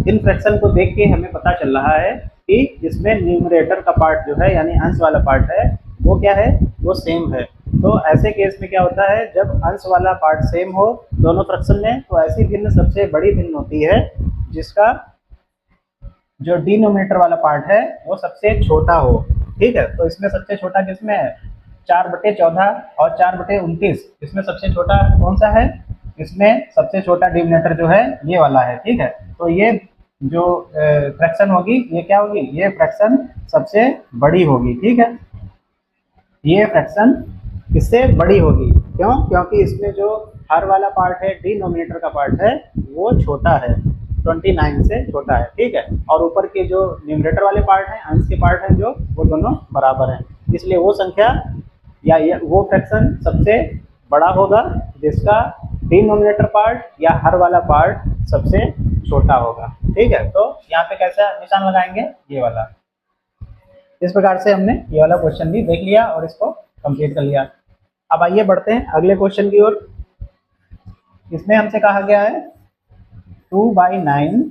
इन फ्रैक्शन को देख के हमें पता चल रहा है कि इसमें न्यूमरेटर का पार्ट जो है, यानी अंश वाला पार्ट है, वो क्या है, वो सेम है। तो ऐसे केस में क्या होता है, जब अंश वाला पार्ट सेम हो दोनों फ्रैक्शन में, तो ऐसी भिन्न सबसे बड़ी भिन्न होती है जिसका जो डिनोमिनेटर वाला पार्ट है वो सबसे छोटा हो, ठीक है। तो इसमें सबसे छोटा किसमें है, 4/14 और 4/29, इसमें सबसे छोटा कौन सा है, इसमें सबसे छोटा डिनोमिनेटर जो है ये वाला है, ठीक है। तो ये जो फ्रैक्शन होगी ये क्या होगी, ये फ्रैक्शन सबसे बड़ी होगी, ठीक है। ये फ्रैक्शन इससे बड़ी होगी, क्यों, क्योंकि इसमें जो हर वाला पार्ट है, डिनोमिनेटर का पार्ट है, वो छोटा है, 29 से छोटा है, ठीक है। और ऊपर के जो न्यूमरेटर वाले पार्ट हैं, अंश के पार्ट हैं जो, वो दोनों बराबर हैं, इसलिए वो संख्या या वो फ्रैक्शन सबसे बड़ा होगा जिसका डिनोमिनेटर पार्ट या हर वाला पार्ट सबसे छोटा होगा, ठीक है। तो यहाँ पे कैसा निशान लगाएंगे, ये वाला। इस प्रकार से हमने ये वाला क्वेश्चन भी देख लिया और इसको कंप्लीट कर लिया। अब आइए बढ़ते हैं अगले क्वेश्चन की ओर। इसमें हमसे कहा गया है 2/9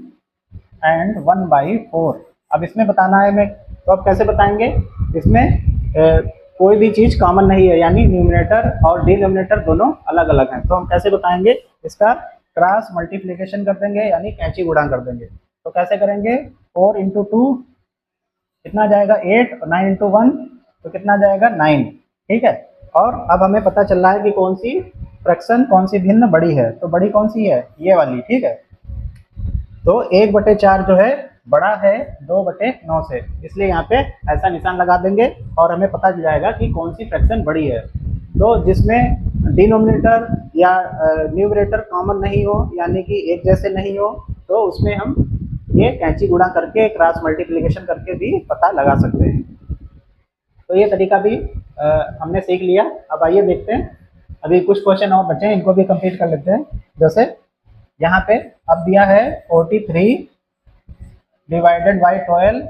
एंड 1/4। अब इसमें बताना है हमें, तो अब कैसे बताएंगे, इसमें कोई भी चीज़ कॉमन नहीं है, यानी न्यूमरेटर और डिनोमिनेटर दोनों अलग अलग हैं। तो हम कैसे बताएंगे, इसका क्रॉस मल्टीप्लिकेशन कर देंगे, यानी कैंची गुणा कर देंगे। तो कैसे करेंगे, 4 इंटू 2 कितना जाएगा 8, और 9 इंटू 1 तो कितना जाएगा 9। ठीक है, और अब हमें पता चल रहा है कि कौन सी फ्रैक्शन, कौन सी भिन्न बड़ी है। तो बड़ी कौन सी है, ये वाली। ठीक है, तो 1/4 जो है बड़ा है 2/9 से, इसलिए यहाँ पे ऐसा निशान लगा देंगे और हमें पता चल जाएगा कि कौन सी फ्रैक्शन बड़ी है। तो जिसमें डिनोमिनेटर या न्यूमरेटर कॉमन नहीं हो, यानी कि एक जैसे नहीं हो, तो उसमें हम ये कैंची गुणा करके क्रॉस मल्टीप्लिकेशन करके भी पता लगा सकते हैं। तो ये तरीका भी हमने सीख लिया। अब आइए देखते हैं, अभी कुछ क्वेश्चन और बचे हैं, इनको भी कंप्लीट कर लेते हैं। जैसे यहाँ पे अब दिया है 43 डिवाइडेड बाई 12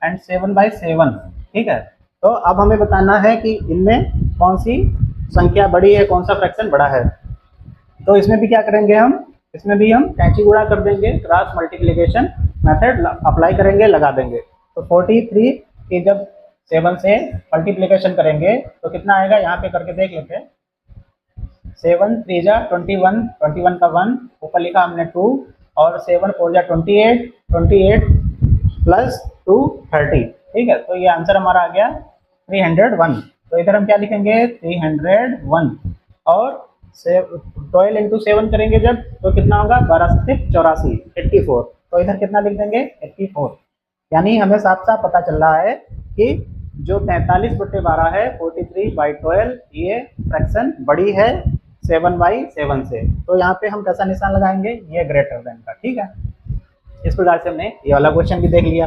एंड 7/7। ठीक है, तो अब हमें बताना है कि इनमें कौन सी संख्या बड़ी है, कौन सा फ्रैक्शन बड़ा है। तो इसमें भी क्या करेंगे हम, इसमें भी हम कैंची गुणा कर देंगे, क्रॉस मल्टीप्लिकेशन मेथड अप्लाई करेंगे, लगा देंगे। तो 43 की जब 7 से मल्टीप्लिकेशन करेंगे तो कितना आएगा, यहाँ पे करके देख लेते हैं। 7 3 जा 21, 21 का 1 ऊपर लिखा हमने 2, और 7 4 जा 28, 28 प्लस 2 30। ठीक है, तो ये आंसर हमारा आ गया 301। तो इधर हम क्या लिखेंगे, 301, और 12 इंटू 7 करेंगे जब, तो कितना होगा 12 से 84, 84। तो इधर कितना लिख देंगे 84। यानी हमें साफ साफ पता चल रहा है कि जो 43/12 है 43/12, ये फ्रैक्शन बड़ी है 7/7 से। तो यहाँ पे हम कैसा निशान लगाएंगे, ये ग्रेटर देन का। ठीक है, इस प्रकार से हमने ये वाला क्वेश्चन भी देख लिया।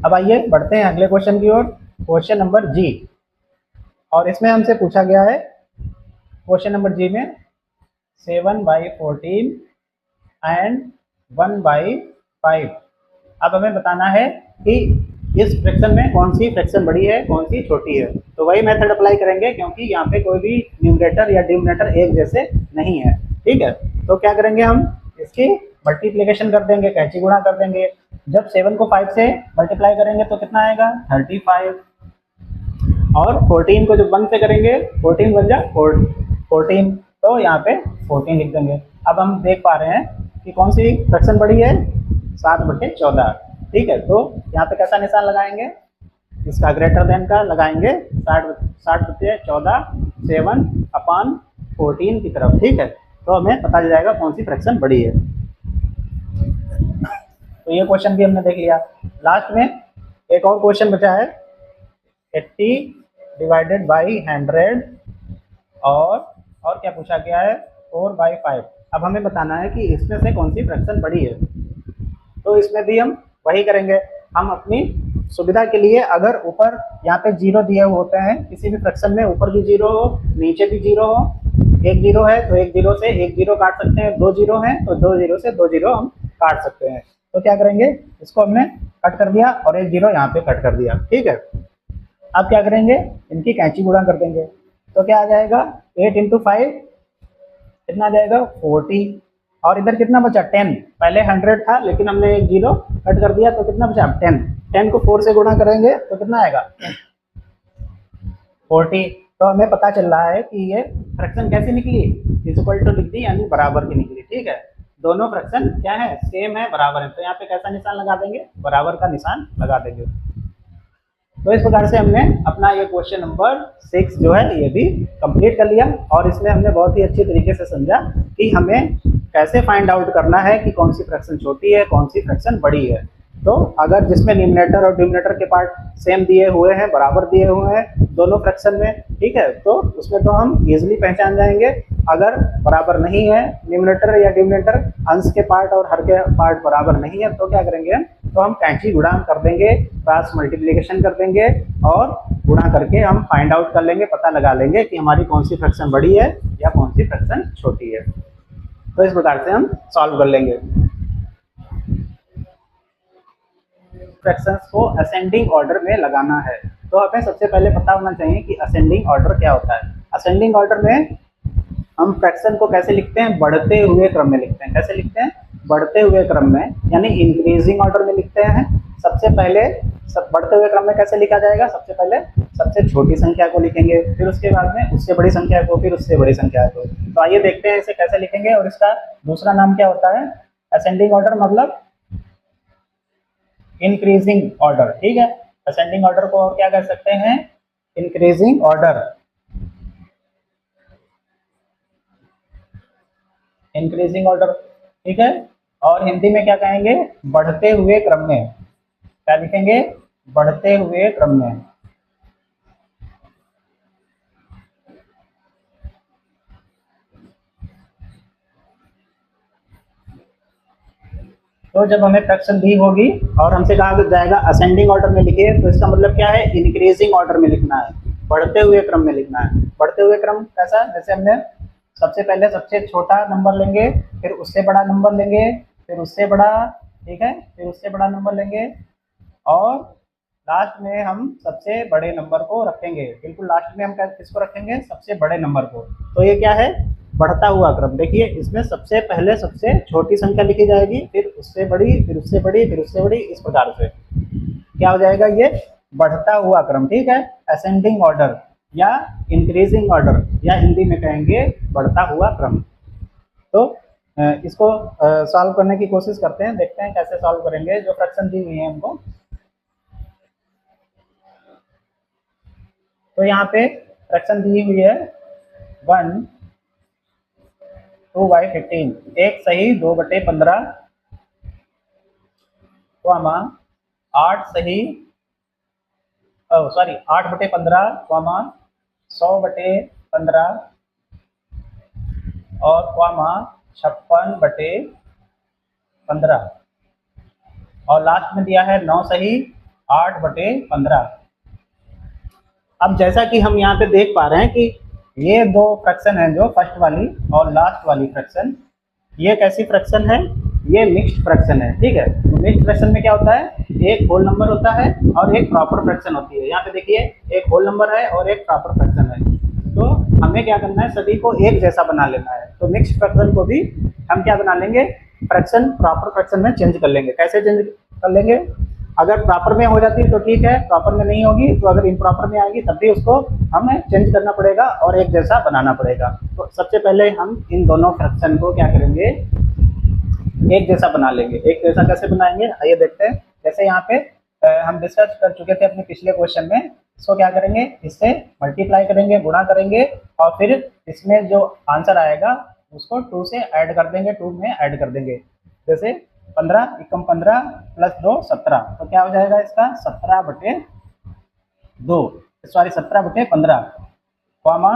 अब आइए बढ़ते हैं अगले क्वेश्चन की ओर, क्वेश्चन नंबर जी। और इसमें हमसे पूछा गया है क्वेश्चन नंबर जी में 7/14 एंड 1/5। अब हमें बताना है कि इस फ्रैक्शन में कौन सी फ्रैक्शन बड़ी है, कौन सी छोटी है। तो वही मेथड अप्लाई करेंगे, क्योंकि यहाँ पे कोई भी न्यूमरेटर या डिनोमिनेटर एक जैसे नहीं है। ठीक है, तो क्या करेंगे, हम इसकी मल्टीप्लिकेशन कर देंगे, कैंची गुणा कर देंगे। जब 7 को 5 से मल्टीप्लाई करेंगे तो कितना आएगा 35, और 14 को जब 1 से करेंगे 14 बन जा 14, तो यहाँ पे 14 लिख देंगे। अब हम देख पा रहे हैं कि कौन सी फ्रैक्शन बड़ी है, 7/14। ठीक है, तो यहाँ पे कैसा निशान लगाएंगे, इसका ग्रेटर देन का लगाएंगे, 60/14 7/14 की तरफ। ठीक है, तो हमें पता चल जाएगा कौन सी फ्रैक्शन बड़ी है। तो ये क्वेश्चन भी हमने देख लिया। लास्ट में एक और क्वेश्चन बचा है, 80 डिवाइडेड बाई 100, और क्या पूछा गया है 4/5। अब हमें बताना है कि इसमें से कौन सी फ्रैक्शन बड़ी है। तो इसमें भी हम वही करेंगे, हम अपनी सुविधा के लिए, अगर ऊपर यहाँ पे 0 दिए होते हैं किसी भी फ्रैक्शन में, ऊपर भी 0 हो नीचे भी 0 हो, एक 0 है तो एक 0 से एक 0 काट सकते हैं, 2 0 हैं तो 2 0 से 2 0 हम काट सकते हैं। तो क्या करेंगे, इसको हमने कट कर दिया और एक 0 यहाँ पे कट कर दिया। ठीक है, अब क्या करेंगे, इनकी कैंची गुणा कर देंगे। तो क्या आ जाएगा 8 इंटू 5 कितना आ जाएगा 40, और इधर कितना बचा 10। पहले 100 था लेकिन हमने एक 0 कट कर दिया, तो कितना बचा 10। 10 को 4 से गुणा करेंगे तो कितना आएगा 40। तो हमें पता चल रहा है कि ये फ्रैक्शन कैसी निकली, इक्वल टू लिख दी, यानी बराबर की निकली। ठीक है, दोनों फ्रैक्शन क्या है, सेम है, बराबर है। तो यहाँ पे कैसा निशान लगा देंगे, बराबर का निशान लगा देंगे। तो इस प्रकार से हमने अपना ये क्वेश्चन नंबर 6 जो है ये भी कंप्लीट कर लिया, और इसमें हमने बहुत ही अच्छे तरीके से समझा कि हमें कैसे फाइंड आउट करना है कि कौन सी फ्रैक्शन छोटी है, कौन सी फ्रैक्शन बड़ी है। तो अगर जिसमें न्यूमरेटर और डिनोमिनेटर के पार्ट सेम दिए हुए हैं, बराबर दिए हुए हैं दोनों फ्रैक्शन में, ठीक है, तो उसमें तो हम इजीली पहचान जाएंगे। अगर बराबर नहीं है न्यूमरेटर या डिनोमिनेटर, अंश के पार्ट और हर के पार्ट बराबर नहीं है, तो क्या करेंगे, तो हम कैंची गुणा कर देंगे, क्रॉस मल्टीप्लिकेशन कर देंगे, और गुणा करके हम फाइंड आउट कर लेंगे, पता लगा लेंगे कि हमारी कौन सी फ्रैक्शन बड़ी है या कौन सी फ्रैक्शन छोटी है। तो इस प्रकार से हम सॉल्व कर लेंगे। फ्रैक्शंस को असेंडिंग ऑर्डर में लगाना है, तो हमें सबसे पहले पता होना चाहिए कि असेंडिंग ऑर्डर क्या होता है। असेंडिंग ऑर्डर में हम फ्रैक्शन को कैसे लिखते हैं, बढ़ते हुए क्रम में लिखते हैं। कैसे लिखते हैं, बढ़ते हुए क्रम में यानी इंक्रीजिंग ऑर्डर में लिखते हैं। सबसे पहले बढ़ते हुए क्रम में कैसे लिखा जाएगा, सबसे पहले सबसे छोटी संख्या को लिखेंगे, फिर उसके बाद में उससे बड़ी संख्या को, फिर उससे बड़ी संख्या को। तो आइए देखते हैं इसे कैसे लिखेंगे। और इसका दूसरा नाम क्या होता है, असेंडिंग ऑर्डर मतलब इंक्रीजिंग ऑर्डर। ठीक है, असेंडिंग ऑर्डर को और क्या कह सकते हैं, इंक्रीजिंग ऑर्डर। इंक्रीजिंग ऑर्डर, ठीक है। और हिंदी में क्या कहेंगे, बढ़ते हुए क्रम में। क्या लिखेंगे, बढ़ते हुए क्रम में। तो जब हमें फ्रैक्शन दी होगी और हमसे कहा जाएगा असेंडिंग ऑर्डर में लिखिए, तो इसका मतलब क्या है, इंक्रीजिंग ऑर्डर में लिखना है, बढ़ते हुए क्रम में लिखना है। बढ़ते हुए क्रम कैसा, जैसे हमने सबसे पहले सबसे छोटा नंबर लेंगे, फिर उससे बड़ा नंबर लेंगे, फिर उससे बड़ा, ठीक है, फिर उससे बड़ा नंबर लेंगे और लास्ट में हम सबसे बड़े नंबर को रखेंगे। बिल्कुल लास्ट में हम किसको रखेंगे, सबसे बड़े नंबर को। तो ये क्या है, बढ़ता हुआ क्रम। देखिए इसमें सबसे पहले सबसे छोटी संख्या लिखी जाएगी, फिर उससे बड़ी, फिर उससे बड़ी, फिर उससे बड़ी, इस प्रकार से क्या हो जाएगा, ये बढ़ता हुआ क्रम। ठीक है, असेंडिंग ऑर्डर या इंक्रीजिंग ऑर्डर, या हिंदी में कहेंगे बढ़ता हुआ क्रम। तो इसको सॉल्व करने की कोशिश करते हैं, देखते हैं कैसे सॉल्व करेंगे। जो फ्रैक्शन दी हुई है हमको, तो यहाँ पे फ्रैक्शन दी हुई है 1 2/15, एक सही 2/15, 8 सही 8/15, 100/15 और 56/15 और लास्ट में दिया है 9 सही 8/15। अब जैसा कि हम यहाँ पे देख पा रहे हैं कि ये दो फ्रैक्शन है, जो फर्स्ट वाली और लास्ट वाली फ्रैक्शन, ये कैसी फ्रैक्शन है, ये मिक्स्ड फ्रैक्शन है। ठीक है, तो मिक्स्ड फ्रैक्शन में क्या होता है, एक होल नंबर होता है और एक प्रॉपर फ्रैक्शन होती है। यहाँ पे देखिए एक होल नंबर है और एक प्रॉपर फ्रैक्शन है। तो हमें क्या करना है, सभी को एक जैसा बना लेना है। तो मिक्स्ड फ्रैक्शन को भी हम क्या बना लेंगे, फ्रैक्शन प्रॉपर फ्रैक्शन में चेंज कर लेंगे। कैसे चेंज कर लेंगे, अगर प्रॉपर में हो जाती है तो ठीक है, प्रॉपर में नहीं होगी तो अगर इम्प्रॉपर में आएगी तब भी उसको हमें चेंज करना पड़ेगा और एक जैसा बनाना पड़ेगा। तो सबसे पहले हम इन दोनों फ्रैक्शन को क्या करेंगे, एक जैसा बना लेंगे। एक जैसा कैसे बनाएंगे, आइए देखते हैं। जैसे यहाँ पे हम डिस्कस कर चुके थे अपने पिछले क्वेश्चन में, इसको क्या करेंगे, इससे मल्टीप्लाई करेंगे, गुणा करेंगे और फिर इसमें जो आंसर आएगा उसको 2 से ऐड कर देंगे, 2 में ऐड कर देंगे। जैसे 15 एकम 15 प्लस 2 17, तो क्या हो जाएगा इसका 17/15 कॉमा,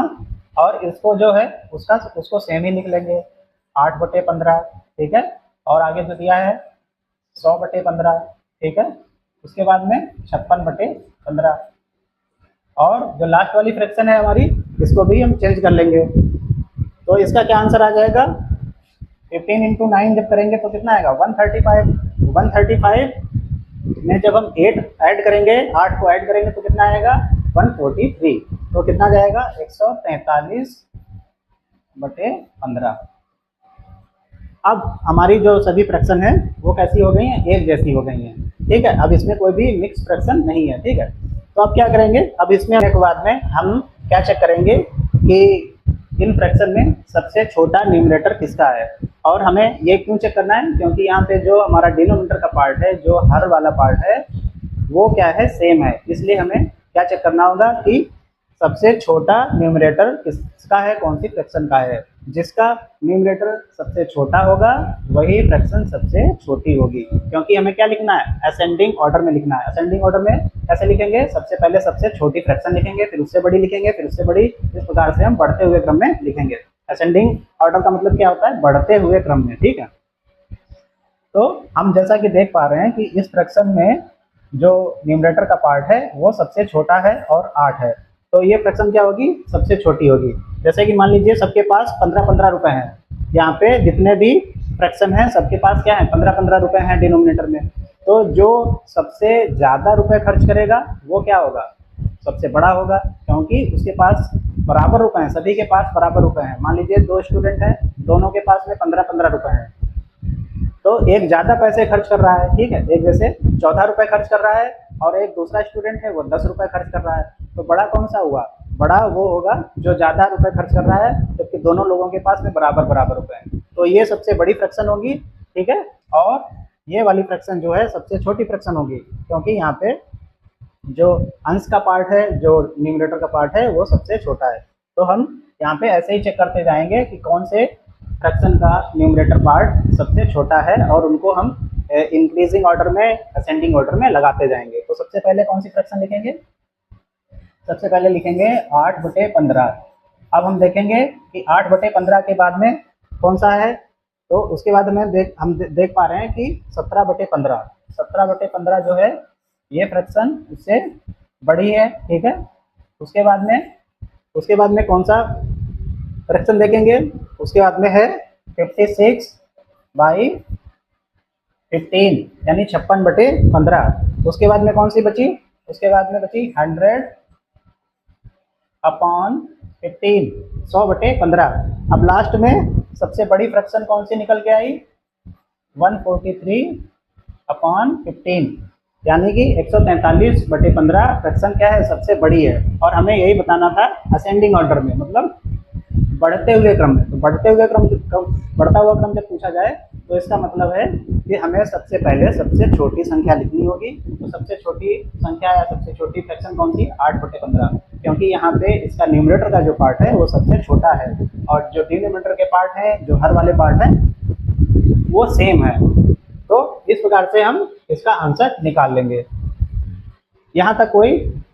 और इसको जो है उसको सेम ही लिख लेंगे 8/15। ठीक है, और आगे जो दिया है 100/15। ठीक है, उसके बाद में 56/15 और जो लास्ट वाली फ्रैक्शन है हमारी, इसको भी हम चेंज कर लेंगे। तो इसका क्या आंसर आ जाएगा, 15 × 9 जब करेंगे तो कितना आएगा 135। 135 में जब हम 8 ऐड करेंगे, 8 को ऐड करेंगे तो कितना आएगा 143। तो कितना जाएगा 143/15। अब हमारी जो सभी फ्रैक्शन है वो कैसी हो गई हैं, एक जैसी हो गई हैं। ठीक है, अब इसमें कोई भी मिक्स फ्रैक्शन नहीं है। ठीक है, तो अब क्या करेंगे, अब इसमें आने के बाद में हम क्या चेक करेंगे कि इन फ्रैक्शन में सबसे छोटा न्यूमरेटर किसका है। और हमें ये क्यों चेक करना है, क्योंकि यहाँ पे जो हमारा डिनोमिनेटर का पार्ट है, जो हर वाला पार्ट है, वो क्या है, सेम है। इसलिए हमें क्या चेक करना होगा कि सबसे छोटा न्यूमरेटर किसका है, कौन सी फ्रैक्शन का है। जिसका न्यूमरेटर सबसे छोटा होगा वही फ्रैक्शन सबसे छोटी होगी, क्योंकि हमें क्या लिखना है, असेंडिंग ऑर्डर में लिखना है। असेंडिंग ऑर्डर में कैसे लिखेंगे, सबसे पहले सबसे छोटी फ्रैक्शन लिखेंगे, फिर उससे बड़ी लिखेंगे, फिर उससे बड़ी, इस प्रकार से हम बढ़ते हुए क्रम में लिखेंगे। असेंडिंग ऑर्डर का मतलब क्या होता है, बढ़ते हुए क्रम में। ठीक है, तो हम जैसा कि देख पा रहे हैं कि इस फ्रैक्शन में जो न्यूमरेटर का पार्ट है वो सबसे छोटा है और 8 है। तो ये फ्रैक्शन क्या होगी, सबसे छोटी होगी। जैसे कि मान लीजिए सबके पास 15-15 रुपए हैं। यहाँ पे जितने भी फ्रैक्शन हैं सबके पास क्या है, 15-15 रुपए हैं डिनोमिनेटर में। तो जो सबसे ज़्यादा रुपए खर्च करेगा वो क्या होगा, सबसे बड़ा होगा, क्योंकि उसके पास बराबर रुपए हैं, सभी के पास बराबर रुपए हैं। मान लीजिए 2 स्टूडेंट हैं, दोनों के पास में 15-15 रुपए हैं। तो एक ज़्यादा पैसे खर्च कर रहा है, ठीक है, एक जैसे 14 रुपये खर्च कर रहा है और एक दूसरा स्टूडेंट है वो 10 रुपये खर्च कर रहा है, तो बड़ा कौन सा हुआ? बड़ा वो होगा जो ज़्यादा रुपए खर्च कर रहा है, जबकि दोनों लोगों के पास में बराबर बराबर रुपए हैं। तो ये सबसे बड़ी फ्रैक्शन होगी, ठीक है। और ये वाली फ्रैक्शन जो है सबसे छोटी फ्रैक्शन होगी, क्योंकि यहाँ पे जो अंश का पार्ट है, जो न्यूमरेटर का पार्ट है, वो सबसे छोटा है। तो हम यहाँ पे ऐसे ही चेक करते जाएंगे कि कौन से फ्रैक्शन का न्यूमरेटर पार्ट सबसे छोटा है, और उनको हम इंक्रीजिंग ऑर्डर में, असेंडिंग ऑर्डर में लगाते जाएंगे। तो सबसे पहले कौन सी फ्रैक्शन लिखेंगे? सबसे पहले लिखेंगे 8/15। अब हम देखेंगे कि 8/15 के बाद में कौन सा है, तो उसके बाद में हम देख पा रहे हैं कि 17/15। 17/15 जो है ये फ्रैक्शन उससे बड़ी है, ठीक है। उसके बाद में कौन सा फ्रैक्शन देखेंगे? उसके बाद में है 56/15 यानी 56/15। उसके बाद में कौन सी बची? उसके बाद में बची 100/15, 100/15। अब लास्ट में सबसे बड़ी फ्रैक्शन कौन सी निकल के आई? 143/15, यानी कि 143/15 फ्रैक्शन क्या है? सबसे बड़ी है। और हमें यही बताना था असेंडिंग ऑर्डर में, मतलब बढ़ते हुए क्रम में। तो बढ़ता हुआ क्रम जब पूछा जाए तो इसका मतलब है कि हमें सबसे पहले सबसे छोटी संख्या लिखनी होगी। तो सबसे छोटी संख्या या सबसे छोटी फ्रैक्शन कौन सी? 8/15, क्योंकि यहाँ पे इसका न्यूमरेटर का जो पार्ट है वो सबसे छोटा है, और जो डिनोमिनेटर के पार्ट है, जो हर वाले पार्ट है, वो सेम है। तो इस प्रकार से हम इसका आंसर निकाल लेंगे। यहाँ तक कोई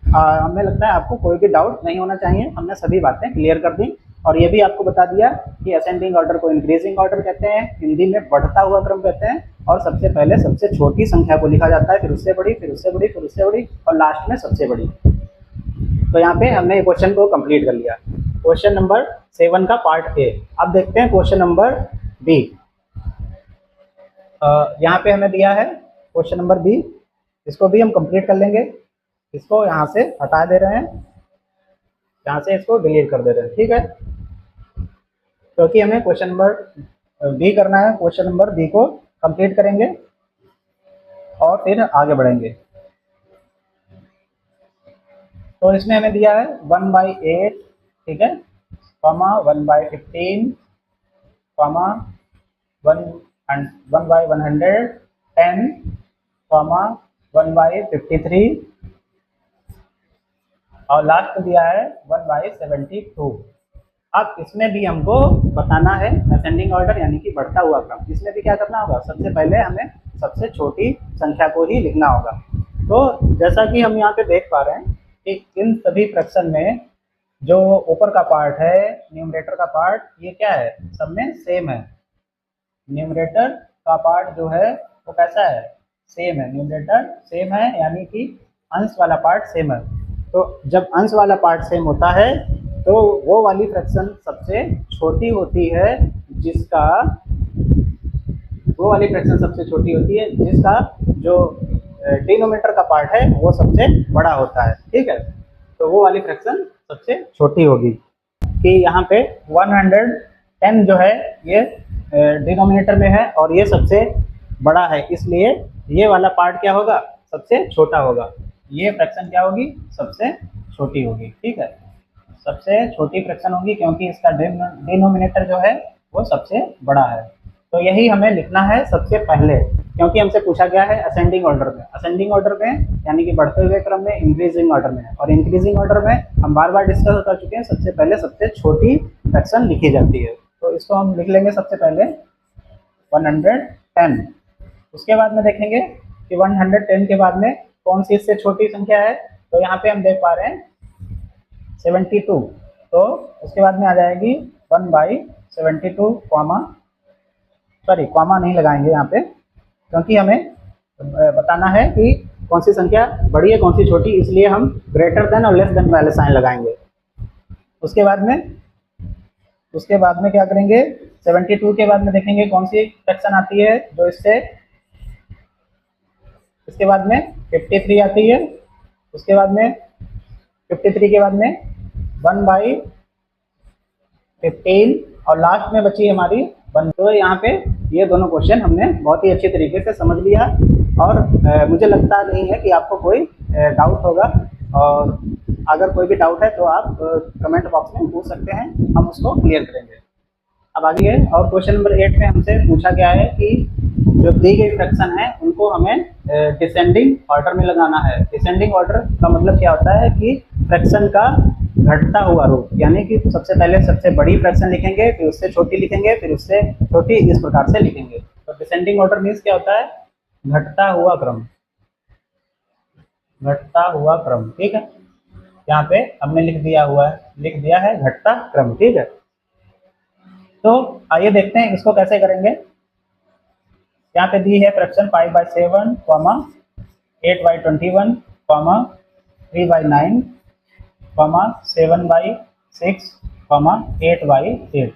हमें लगता है आपको कोई भी डाउट नहीं होना चाहिए। हमने सभी बातें क्लियर कर दी, और ये भी आपको बता दिया कि असेंडिंग ऑर्डर को इंक्रीजिंग ऑर्डर कहते हैं, हिंदी में बढ़ता हुआ क्रम कहते हैं, और सबसे पहले सबसे छोटी संख्या को लिखा जाता है, फिर उससे बड़ी, फिर उससे बड़ी, फिर उससे बड़ी, और लास्ट में सबसे बड़ी। तो यहाँ पे हमने क्वेश्चन को कंप्लीट कर लिया, क्वेश्चन नंबर 7 का पार्ट ए। अब देखते हैं क्वेश्चन नंबर बी। यहाँ पे हमें दिया है क्वेश्चन नंबर बी, इसको भी हम कंप्लीट कर लेंगे। इसको यहाँ से हटा दे रहे हैं, यहाँ से इसको डिलीट कर दे रहे हैं, ठीक है, क्योंकि हमें क्वेश्चन नंबर बी करना है। क्वेश्चन नंबर बी को कंप्लीट करेंगे और फिर आगे बढ़ेंगे। तो इसमें हमें दिया है 1/8, ठीक है, 1/15, 1/110, 1/53, और लास्ट में दिया है 1/72। अब इसमें भी हमको बताना है असेंडिंग ऑर्डर, यानी कि बढ़ता हुआ क्रम। इसमें भी क्या करना होगा? सबसे पहले हमें सबसे छोटी संख्या को ही लिखना होगा। तो जैसा कि हम यहाँ पे देख पा रहे हैं कि इन सभी फ्रैक्शन में जो ऊपर का पार्ट है, न्यूमरेटर का पार्ट, ये क्या है? सब में सेम है। न्यूमरेटर का पार्ट जो है वो कैसा है? सेम है। न्यूमरेटर सेम है, यानी कि अंश वाला पार्ट सेम है। तो जब अंश वाला पार्ट सेम होता है तो वो वाली फ्रैक्शन सबसे छोटी होती है, जिसका जो डिनोमिनेटर का पार्ट है वो सबसे बड़ा होता है, ठीक है। तो वो वाली फ्रैक्शन सबसे छोटी होगी। कि यहाँ पे 110 जो है ये डिनोमिनेटर में है और ये सबसे बड़ा है, इसलिए ये वाला पार्ट क्या होगा? सबसे छोटा होगा। ये फ्रैक्शन क्या होगी? सबसे छोटी होगी, ठीक है, सबसे छोटी फ्रैक्शन होगी, क्योंकि इसका डिनोमिनेटर जो है वो सबसे बड़ा है। तो यही हमें लिखना है सबसे पहले, क्योंकि हमसे पूछा गया है असेंडिंग ऑर्डर में। असेंडिंग ऑर्डर में यानी कि बढ़ते हुए क्रम में, इंक्रीजिंग ऑर्डर में, और इंक्रीजिंग ऑर्डर में हम बार बार डिस्कस कर चुके हैं, सबसे पहले सबसे छोटी फ्रैक्शन लिखी जाती है। तो इसको हम लिख लेंगे सबसे पहले 110। उसके बाद में देखेंगे कि 110 के बाद में कौन सी इससे छोटी संख्या है। तो यहाँ पे हम देख पा रहे हैं 72। तो उसके बाद में आ जाएगी 1/72, कॉमा नहीं लगाएंगे यहाँ पे, क्योंकि हमें बताना है कि कौन सी संख्या बड़ी है, कौन सी छोटी, इसलिए हम ग्रेटर देन और लेस देन वाले साइन लगाएंगे। उसके बाद में क्या करेंगे? 72 के बाद में देखेंगे कौन सी फ्रैक्शन आती है जो इससे, इसके बाद में 53 आती है। उसके बाद में 53 के बाद में 1/15, और लास्ट में बची हमारी 1। तो यहाँ पे ये दोनों क्वेश्चन हमने बहुत ही अच्छी तरीके से समझ लिया और मुझे लगता नहीं है कि आपको कोई डाउट होगा। और अगर कोई भी डाउट है तो आप कमेंट बॉक्स में पूछ सकते हैं, हम उसको क्लियर करेंगे। अब आगे है और क्वेश्चन नंबर 8 में हमसे पूछा गया है कि जो दी गई फ्रैक्शन है उनको हमें डिसेंडिंग ऑर्डर में लगाना है। डिसेंडिंग ऑर्डर का मतलब क्या होता है कि फ्रैक्शन का घटता हुआ रूप, यानी कि सबसे पहले सबसे बड़ी फ्रैक्शन लिखेंगे, फिर उससे छोटी लिखेंगे, फिर उससे छोटी, इस प्रकार से लिखेंगे। तो डिसेंडिंग ऑर्डर मीन्स क्या होता है? घटता हुआ क्रम, घटता हुआ क्रम। ठीक है, यहाँ पे हमने लिख दिया है घटता क्रम। ठीक है, तो आइए देखते हैं इसको कैसे करेंगे। यहाँ पे दी है फ्रैक्शन 5/7, 8/21, 3/9, 7/6, 8/8।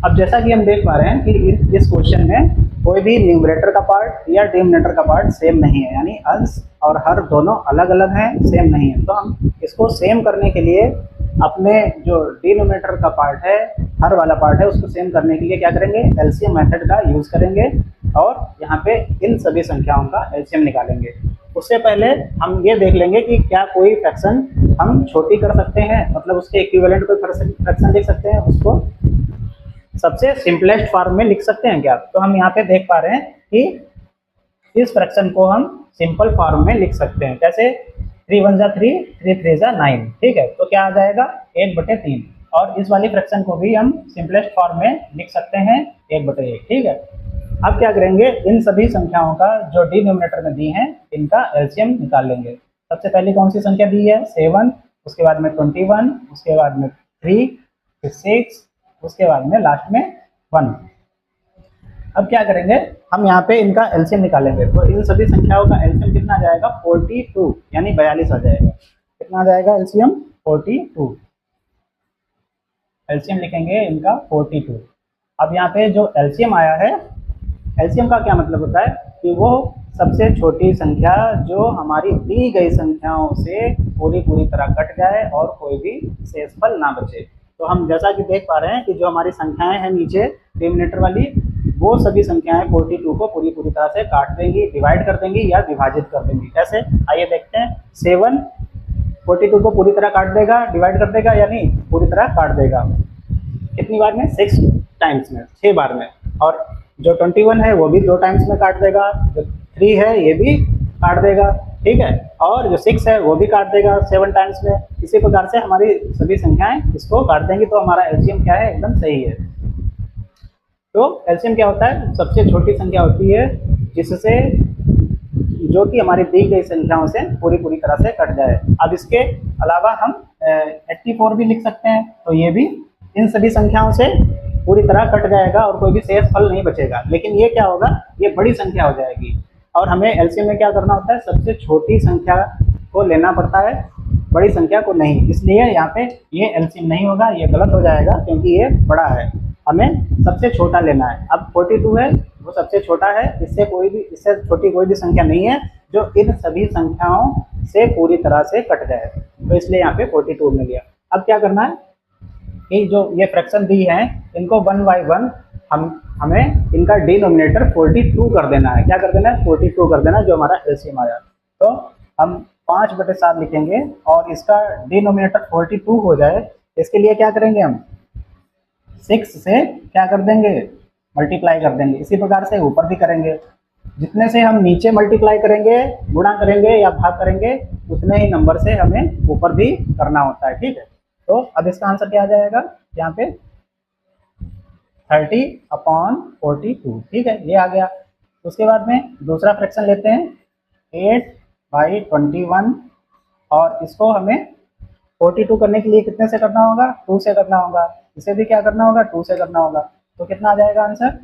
अब जैसा कि हम देख पा रहे हैं कि इस क्वेश्चन में कोई भी न्यूमरेटर का पार्ट या डिनोमिनेटर का पार्ट सेम नहीं है, यानी अंश और हर दोनों अलग अलग हैं, सेम नहीं है। तो हम इसको सेम करने के लिए अपने जो डिनोमिनेटर का पार्ट है, हर वाला पार्ट है, उसको सेम करने के लिए क्या करेंगे? एलसीएम मेथड का यूज़ करेंगे और यहाँ पे इन सभी संख्याओं का एलसीएम निकालेंगे। उससे पहले हम ये देख लेंगे कि क्या कोई फ्रैक्शन हम छोटी कर सकते हैं, मतलब उसके इक्विवेलेंट कोई फ्रैक्शन लिख सकते हैं, उसको सबसे सिंपलेस्ट फॉर्म में लिख सकते हैं क्या? तो हम यहाँ पे देख पा रहे हैं कि इस फ्रैक्शन को हम सिंपल फॉर्म में लिख सकते हैं। कैसे? 3 1 जा 3, 3 3 जा 9। ठीक है, तो क्या आ जाएगा? 1/3। और इस वाली फ्रैक्शन को भी हम सिंपलेस्ट फॉर्म में लिख सकते हैं 1/1। ठीक है, अब क्या करेंगे? इन सभी संख्याओं का जो डिनोमिनेटर में दी हैं इनका एलसीएम निकाल लेंगे। सबसे पहले कौन सी संख्या दी है? 7, उसके बाद में 21, उसके बाद में 3, फिर 6, उसके बाद में लास्ट में 1। अब क्या करेंगे? हम यहाँ पे इनका एलसीएम निकालेंगे। तो इन सभी संख्याओं का एलसीएम कितना आ जाएगा? 42, यानी 42 आ जाएगा। कितना आ जाएगा एलसीएम? 42। एलसीएम लिखेंगे इनका 42। अब यहाँ पे जो एलसीएम आया है, एलसीएम का क्या मतलब होता है कि वो सबसे छोटी संख्या जो हमारी दी गई संख्याओं से पूरी तरह कट जाए और कोई भी शेषफल ना बचे। तो हम जैसा कि देख पा रहे हैं कि जो हमारी संख्याएं हैं नीचे डिनोमिनेटर वाली, वो सभी संख्याएं 42 को पूरी तरह से काट देंगी, डिवाइड कर देंगी या विभाजित कर देंगी। कैसे? आइए देखते हैं। 7 42 को पूरी तरह काट देगा, डिवाइड कर देगा, यानी पूरी तरह काट देगा। कितनी बार में? 6 टाइम्स में, 6 बार में। और जो 21 है वो भी 2 टाइम्स में काट देगा, जो 3 है ये भी काट देगा। ठीक है, और जो 6 है वो भी काट देगा 7 टाइम्स में। इसी प्रकार से हमारी सभी संख्याएं इसको काट देंगी। तो हमारा एलसीएम क्या है? एकदम सही है। तो एलसीएम क्या होता है? सबसे छोटी संख्या होती है जिससे जो कि हमारी दी गई संख्याओं से पूरी तरह से कट जाए। अब इसके अलावा हम 84 भी लिख सकते हैं। तो ये भी इन सभी संख्याओं से पूरी तरह कट जाएगा और कोई भी शेष फल नहीं बचेगा। लेकिन ये क्या होगा? ये बड़ी संख्या हो जाएगी और हमें एलसीएम में क्या करना होता है? सबसे छोटी संख्या को लेना पड़ता है, बड़ी संख्या को नहीं। इसलिए यहाँ पे ये एलसीएम नहीं होगा, ये गलत हो जाएगा क्योंकि ये बड़ा है। हमें सबसे छोटा लेना है। अब 42 है, वो सबसे छोटा है, इससे छोटी कोई भी संख्या नहीं है जो इन सभी संख्याओं से पूरी तरह से कट जाए। तो इसलिए यहाँ पे 42 मिल गया। अब क्या करना है कि जो ये फ्रैक्शन दी है इनको 1 बाय 1 हमें इनका डिनोमिनेटर 42 कर देना है। क्या कर देना है? 42 कर देना, जो हमारा एलसीएम आया। तो हम 5/7 लिखेंगे और इसका डिनोमिनेटर 42 हो जाए। इसके लिए क्या करेंगे? हम 6 से क्या कर देंगे? मल्टीप्लाई कर देंगे। इसी प्रकार से ऊपर भी करेंगे। जितने से हम नीचे मल्टीप्लाई करेंगे, गुणा करेंगे या भाग करेंगे, उतने ही नंबर से हमें ऊपर भी करना होता है। ठीक है, तो अब इसका आंसर क्या आ जाएगा? यहाँ पे 30/42। ठीक है, ये आ गया। उसके बाद में दूसरा फ्रैक्शन लेते हैं 8/21 और इसको हमें 42 करने के लिए कितने से करना होगा? 2 से करना होगा। इसे भी क्या करना होगा? 2 से करना होगा। तो कितना आ जाएगा आंसर?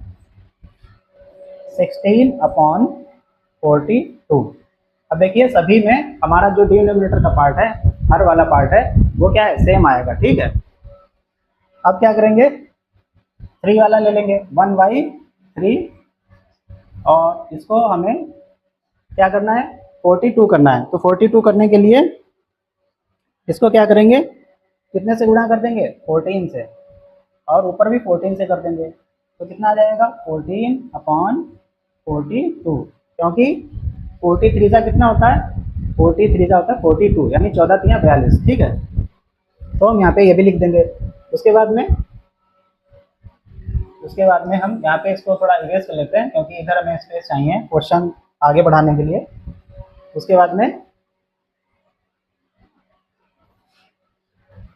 16/42। अब देखिए सभी में हमारा जो डिनोमिनेटर का पार्ट है, हर वाला पार्ट है, वो क्या है? सेम आएगा। ठीक है, अब क्या करेंगे? 3 वाला ले लेंगे, 1/3, और इसको हमें क्या करना है? 42 करना है। तो 42 करने के लिए इसको क्या करेंगे? कितने से गुणा कर देंगे? 14 से, और ऊपर भी 14 से कर देंगे। तो कितना आ जाएगा 14/42, क्योंकि 43 का कितना होता है, 43 का होता है 42, यानी 14 तिया 42, ठीक है। तो हम यहाँ पे ये भी लिख देंगे। उसके बाद में हम यहाँ पे इसको थोड़ा इरेज कर लेते हैं, क्योंकि इधर हमें स्पेस चाहिए क्वेश्चन आगे बढ़ाने के लिए। उसके बाद में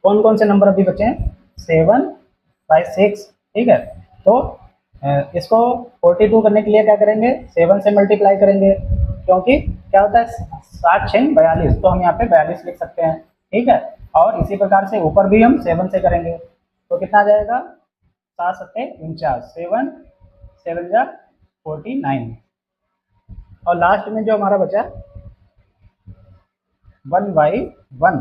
कौन कौन से नंबर अभी बचे हैं, 7/6, ठीक है। तो इसको 42 करने के लिए क्या करेंगे, 7 से मल्टीप्लाई करेंगे, क्योंकि क्या होता है 7 6 42, तो हम यहाँ पे 42 लिख सकते हैं, ठीक है। और इसी प्रकार से ऊपर भी हम 7 से करेंगे, तो कितना आ जाएगा 7 7 49, 7 7 जा 49। और लास्ट में जो हमारा बचा 1/1,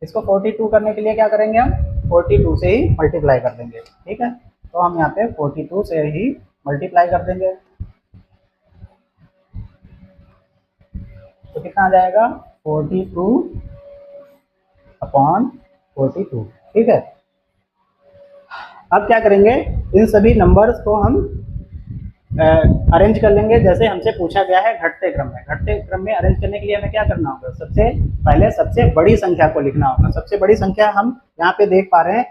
इसको 42 करने के लिए क्या करेंगे, हम 42 से ही मल्टीप्लाई कर देंगे, ठीक है। तो हम यहाँ पे 42 से ही मल्टीप्लाई कर देंगे, तो कितना आ जाएगा 42/42, ठीक है। अब क्या करेंगे, इन सभी नंबर्स को हम अरेंज कर लेंगे, जैसे हमसे पूछा गया है घटते क्रम में। घटते क्रम में अरेंज करने के लिए हमें क्या करना होगा, सबसे पहले सबसे बड़ी संख्या को लिखना होगा। सबसे बड़ी संख्या हम यहाँ पे देख पा रहे हैं,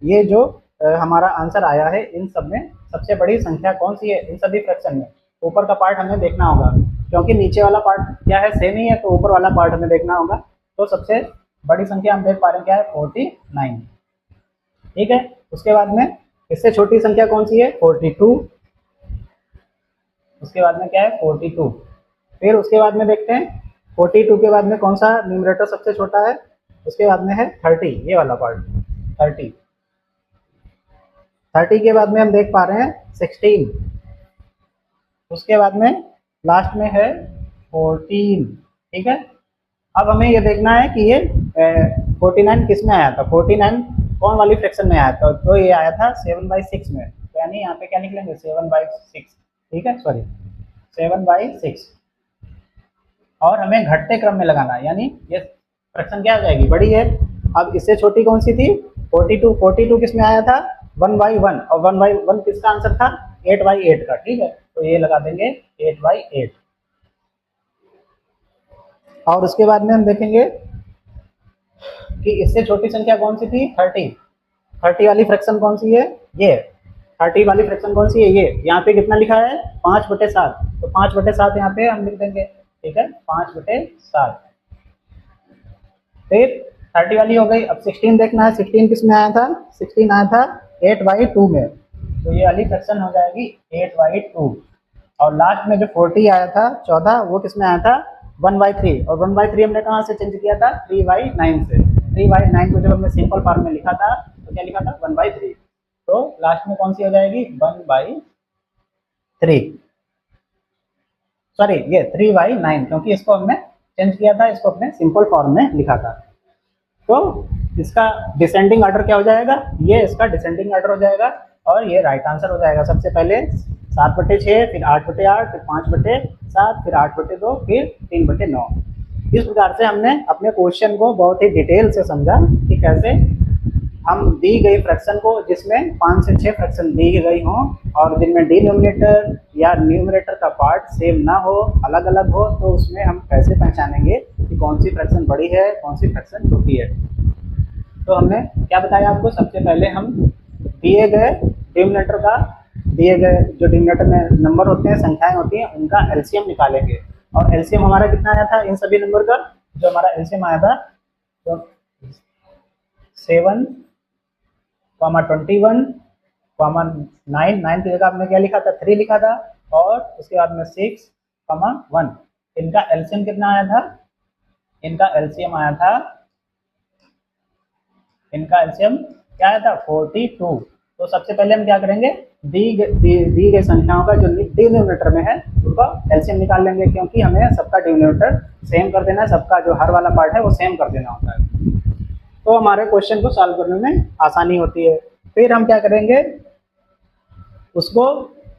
ये जो हमारा आंसर आया है, इन सब में सबसे बड़ी संख्या कौन सी है, इन सभी फ्रैक्शन में। ऊपर का पार्ट हमें देखना होगा, क्योंकि नीचे वाला पार्ट क्या है, सेम ही है, तो ऊपर वाला पार्ट हमें देखना होगा। तो सबसे बड़ी संख्या हम देख पा रहे हैं क्या है, 49, ठीक है। उसके बाद में इससे छोटी संख्या कौन सी है, 42। उसके बाद में क्या है 42। फिर उसके बाद में देखते हैं 42 के बाद में कौन सा न्यूमरेटर सबसे छोटा है, उसके बाद में है 30, ये वाला पार्ट 30। 30 के बाद में हम देख पा रहे हैं 16। उसके बाद में लास्ट में है 14, ठीक है। अब हमें ये देखना है कि ये 49 किस में आया था, 49 कौन वाली फ्रैक्शन में आया था, तो ये आया था 7/6 में। तो यानी यहाँ पे क्या लिख लेंगे 7/6, ठीक है, सॉरी 7/6। और हमें घटते क्रम में लगाना है, यानी ये फ्रैक्शन क्या आ जाएगी, बड़ी है। अब इससे छोटी कौन सी थी 42, 42 किस में आया था 1/1, और 1/1 किसका आंसर था 8/8 का, ठीक है। तो ये लगा देंगे 8/8। और उसके बाद में हम देखेंगे कि इससे छोटी संख्या कौन सी थी 30। 30 वाली फ्रैक्शन कौन सी है, ये 30 वाली फ्रैक्शन कौन सी है, ये यहाँ पे कितना लिखा है 5/7, तो 5/7 यहाँ पे हम लिख देंगे, ठीक है, 5/7। फिर 30 वाली हो गई। अब 16 देखना है, 16 किस में आया था, 16 आया था 8/2 में, तो ये वाली फ्रैक्शन हो जाएगी 8/2। और लास्ट में जो 40 आया था 14, वो किस में आया था 1/3, और 1/3 हमने कहाँ से चेंज किया था 3/9 से। 3/9 को जब हमने सिंपल फॉर्म में लिखा था तो क्या लिखा था 1/3, तो लास्ट में कौन सी हो जाएगी 1/3, सॉरी ये 3/9, क्योंकि इसको हमने चेंज किया था, इसको अपने सिंपल फॉर्म में लिखा था। तो इसका डिसेंडिंग ऑर्डर क्या हो जाएगा, ये इसका डिसेंडिंग ऑर्डर हो जाएगा, और ये राइट आंसर हो जाएगा। सबसे पहले 7/6, फिर 8/8, फिर 5/7, फिर 8/2, फिर 3/9। इस प्रकार से हमने अपने क्वेश्चन को बहुत ही डिटेल से समझा कि कैसे हम दी गई फ्रैक्शन को, जिसमें 5 से 6 फ्रैक्शन दी गई हों और जिनमें डिनोमिनेटर या न्यूमरेटर का पार्ट सेम ना हो, अलग अलग हो, तो उसमें हम कैसे पहचानेंगे कि कौन सी फ्रैक्शन बड़ी है, कौन सी फ्रैक्शन छोटी है। तो हमने क्या बताया आपको, सबसे पहले हम दिए गए डिनोमिनेटर का, दिए गए जो डिनोमिनेटर में नंबर होते हैं, संख्याएं होती हैं, उनका एलसीएम निकालेंगे। और एलसीएम हमारा कितना आया था इन सभी नंबर का, जो हमारा एलसीएम आया था तो 7, 21, 9 की जगह आपने क्या लिखा था 3 लिखा था, और उसके बाद में 6, 1। इनका एलसीएम कितना आया था, इनका एलसीएम आया था, इनका एलसीएम क्या आया था 42। तो सबसे पहले हम क्या करेंगे, दी गई संख्याओं का जो डिनोमिनेटर में है उनका एलसीएम निकाल लेंगे, क्योंकि हमें सबका डिनोमिनेटर सेम कर देना है, सबका जो हर वाला पार्ट है वो सेम कर देना होता है, तो हमारे क्वेश्चन को सॉल्व करने में आसानी होती है। फिर हम क्या करेंगे, उसको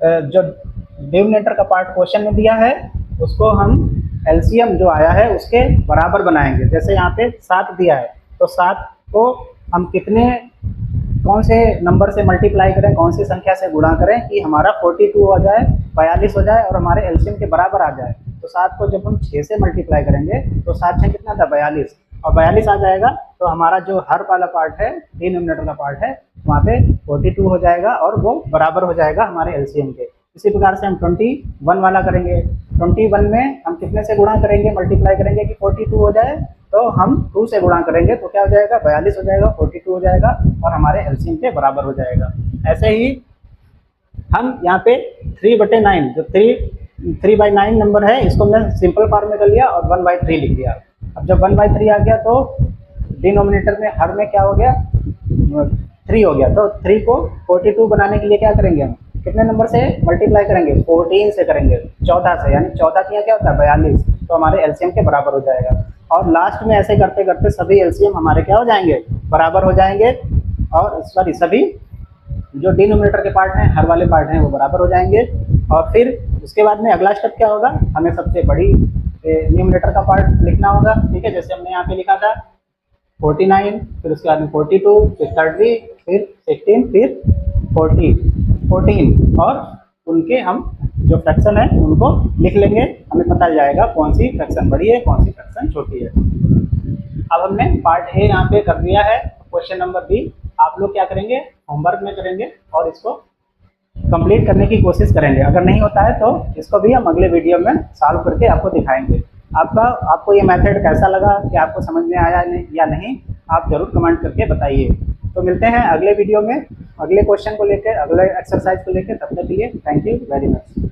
जो डिनोमिनेटर का पार्ट क्वेश्चन में दिया है उसको हम एलसीएम जो आया है उसके बराबर बनाएंगे। जैसे यहाँ पे 7 दिया है, तो 7 को हम कितने कौन से नंबर से मल्टीप्लाई करें, कौन सी संख्या से गुणा करें कि हमारा 42 हो जाए, 42 हो जाए और हमारे एलसीएम के बराबर आ जाए। तो 7 को जब हम 6 से मल्टीप्लाई करेंगे तो 7 6 कितना था 42, और 42 आ जाएगा तो हमारा जो हर वाला पार्ट है, डिनोमिनेटर का पार्ट है, वहाँ पे 42 हो जाएगा और वो बराबर हो जाएगा हमारे एलसीएम के। इसी प्रकार से हम 21 वाला करेंगे। 21 में हम कितने से गुणा करेंगे, मल्टीप्लाई करेंगे कि 42 हो जाए, तो हम 2 से गुणा करेंगे तो क्या हो जाएगा 42 हो जाएगा, 42 हो जाएगा और हमारे एलसीएम के बराबर हो जाएगा। ऐसे ही हम यहाँ पे 3/9 जो 3/9 नंबर है इसको हमने सिंपल फॉर्म में कर लिया और 1/3 लिख दिया। अब जब 1/3 आ गया तो डिनोमिनेटर में हर में क्या हो गया 3 हो गया, तो 3 को 42 बनाने के लिए क्या करेंगे हम कितने नंबर से मल्टीप्लाई करेंगे 14 से करेंगे, 14 से, यानी 14 किया क्या होता है 42, तो हमारे एलसीएम के बराबर हो जाएगा। और लास्ट में ऐसे करते करते सभी एलसीएम हमारे क्या हो जाएंगे बराबर हो जाएंगे, और सॉरी सभी जो डिनोमिनेटर के पार्ट हैं हर वाले पार्ट हैं वो बराबर हो जाएंगे। और फिर उसके बाद में अगला स्टेप क्या होगा, हमें सबसे बड़ी न्यूमिनेटर का पार्ट लिखना होगा, ठीक है, जैसे हमने यहाँ पे लिखा था 49, फिर उसके बाद में 42, फिर 30, फिर 16, फिर 14 और उनके हम जो फ्रैक्शन है उनको लिख लेंगे, हमें पता चल जाएगा कौन सी फ्रैक्शन बड़ी है कौन सी फ्रैक्शन छोटी है। अब हमने पार्ट ए यहाँ पे कर दिया है। क्वेश्चन नंबर बी आप लोग क्या करेंगे होमवर्क में करेंगे और इसको कंप्लीट करने की कोशिश करेंगे। अगर नहीं होता है तो इसको भी हम अगले वीडियो में सॉल्व करके आपको दिखाएंगे। आपको ये मेथड कैसा लगा, कि आपको समझ में आया या नहीं, आप जरूर कमेंट करके बताइए। तो मिलते हैं अगले वीडियो में अगले क्वेश्चन को लेकर, अगले एक्सरसाइज को लेकर। तब तक के लिए थैंक यू वेरी मच।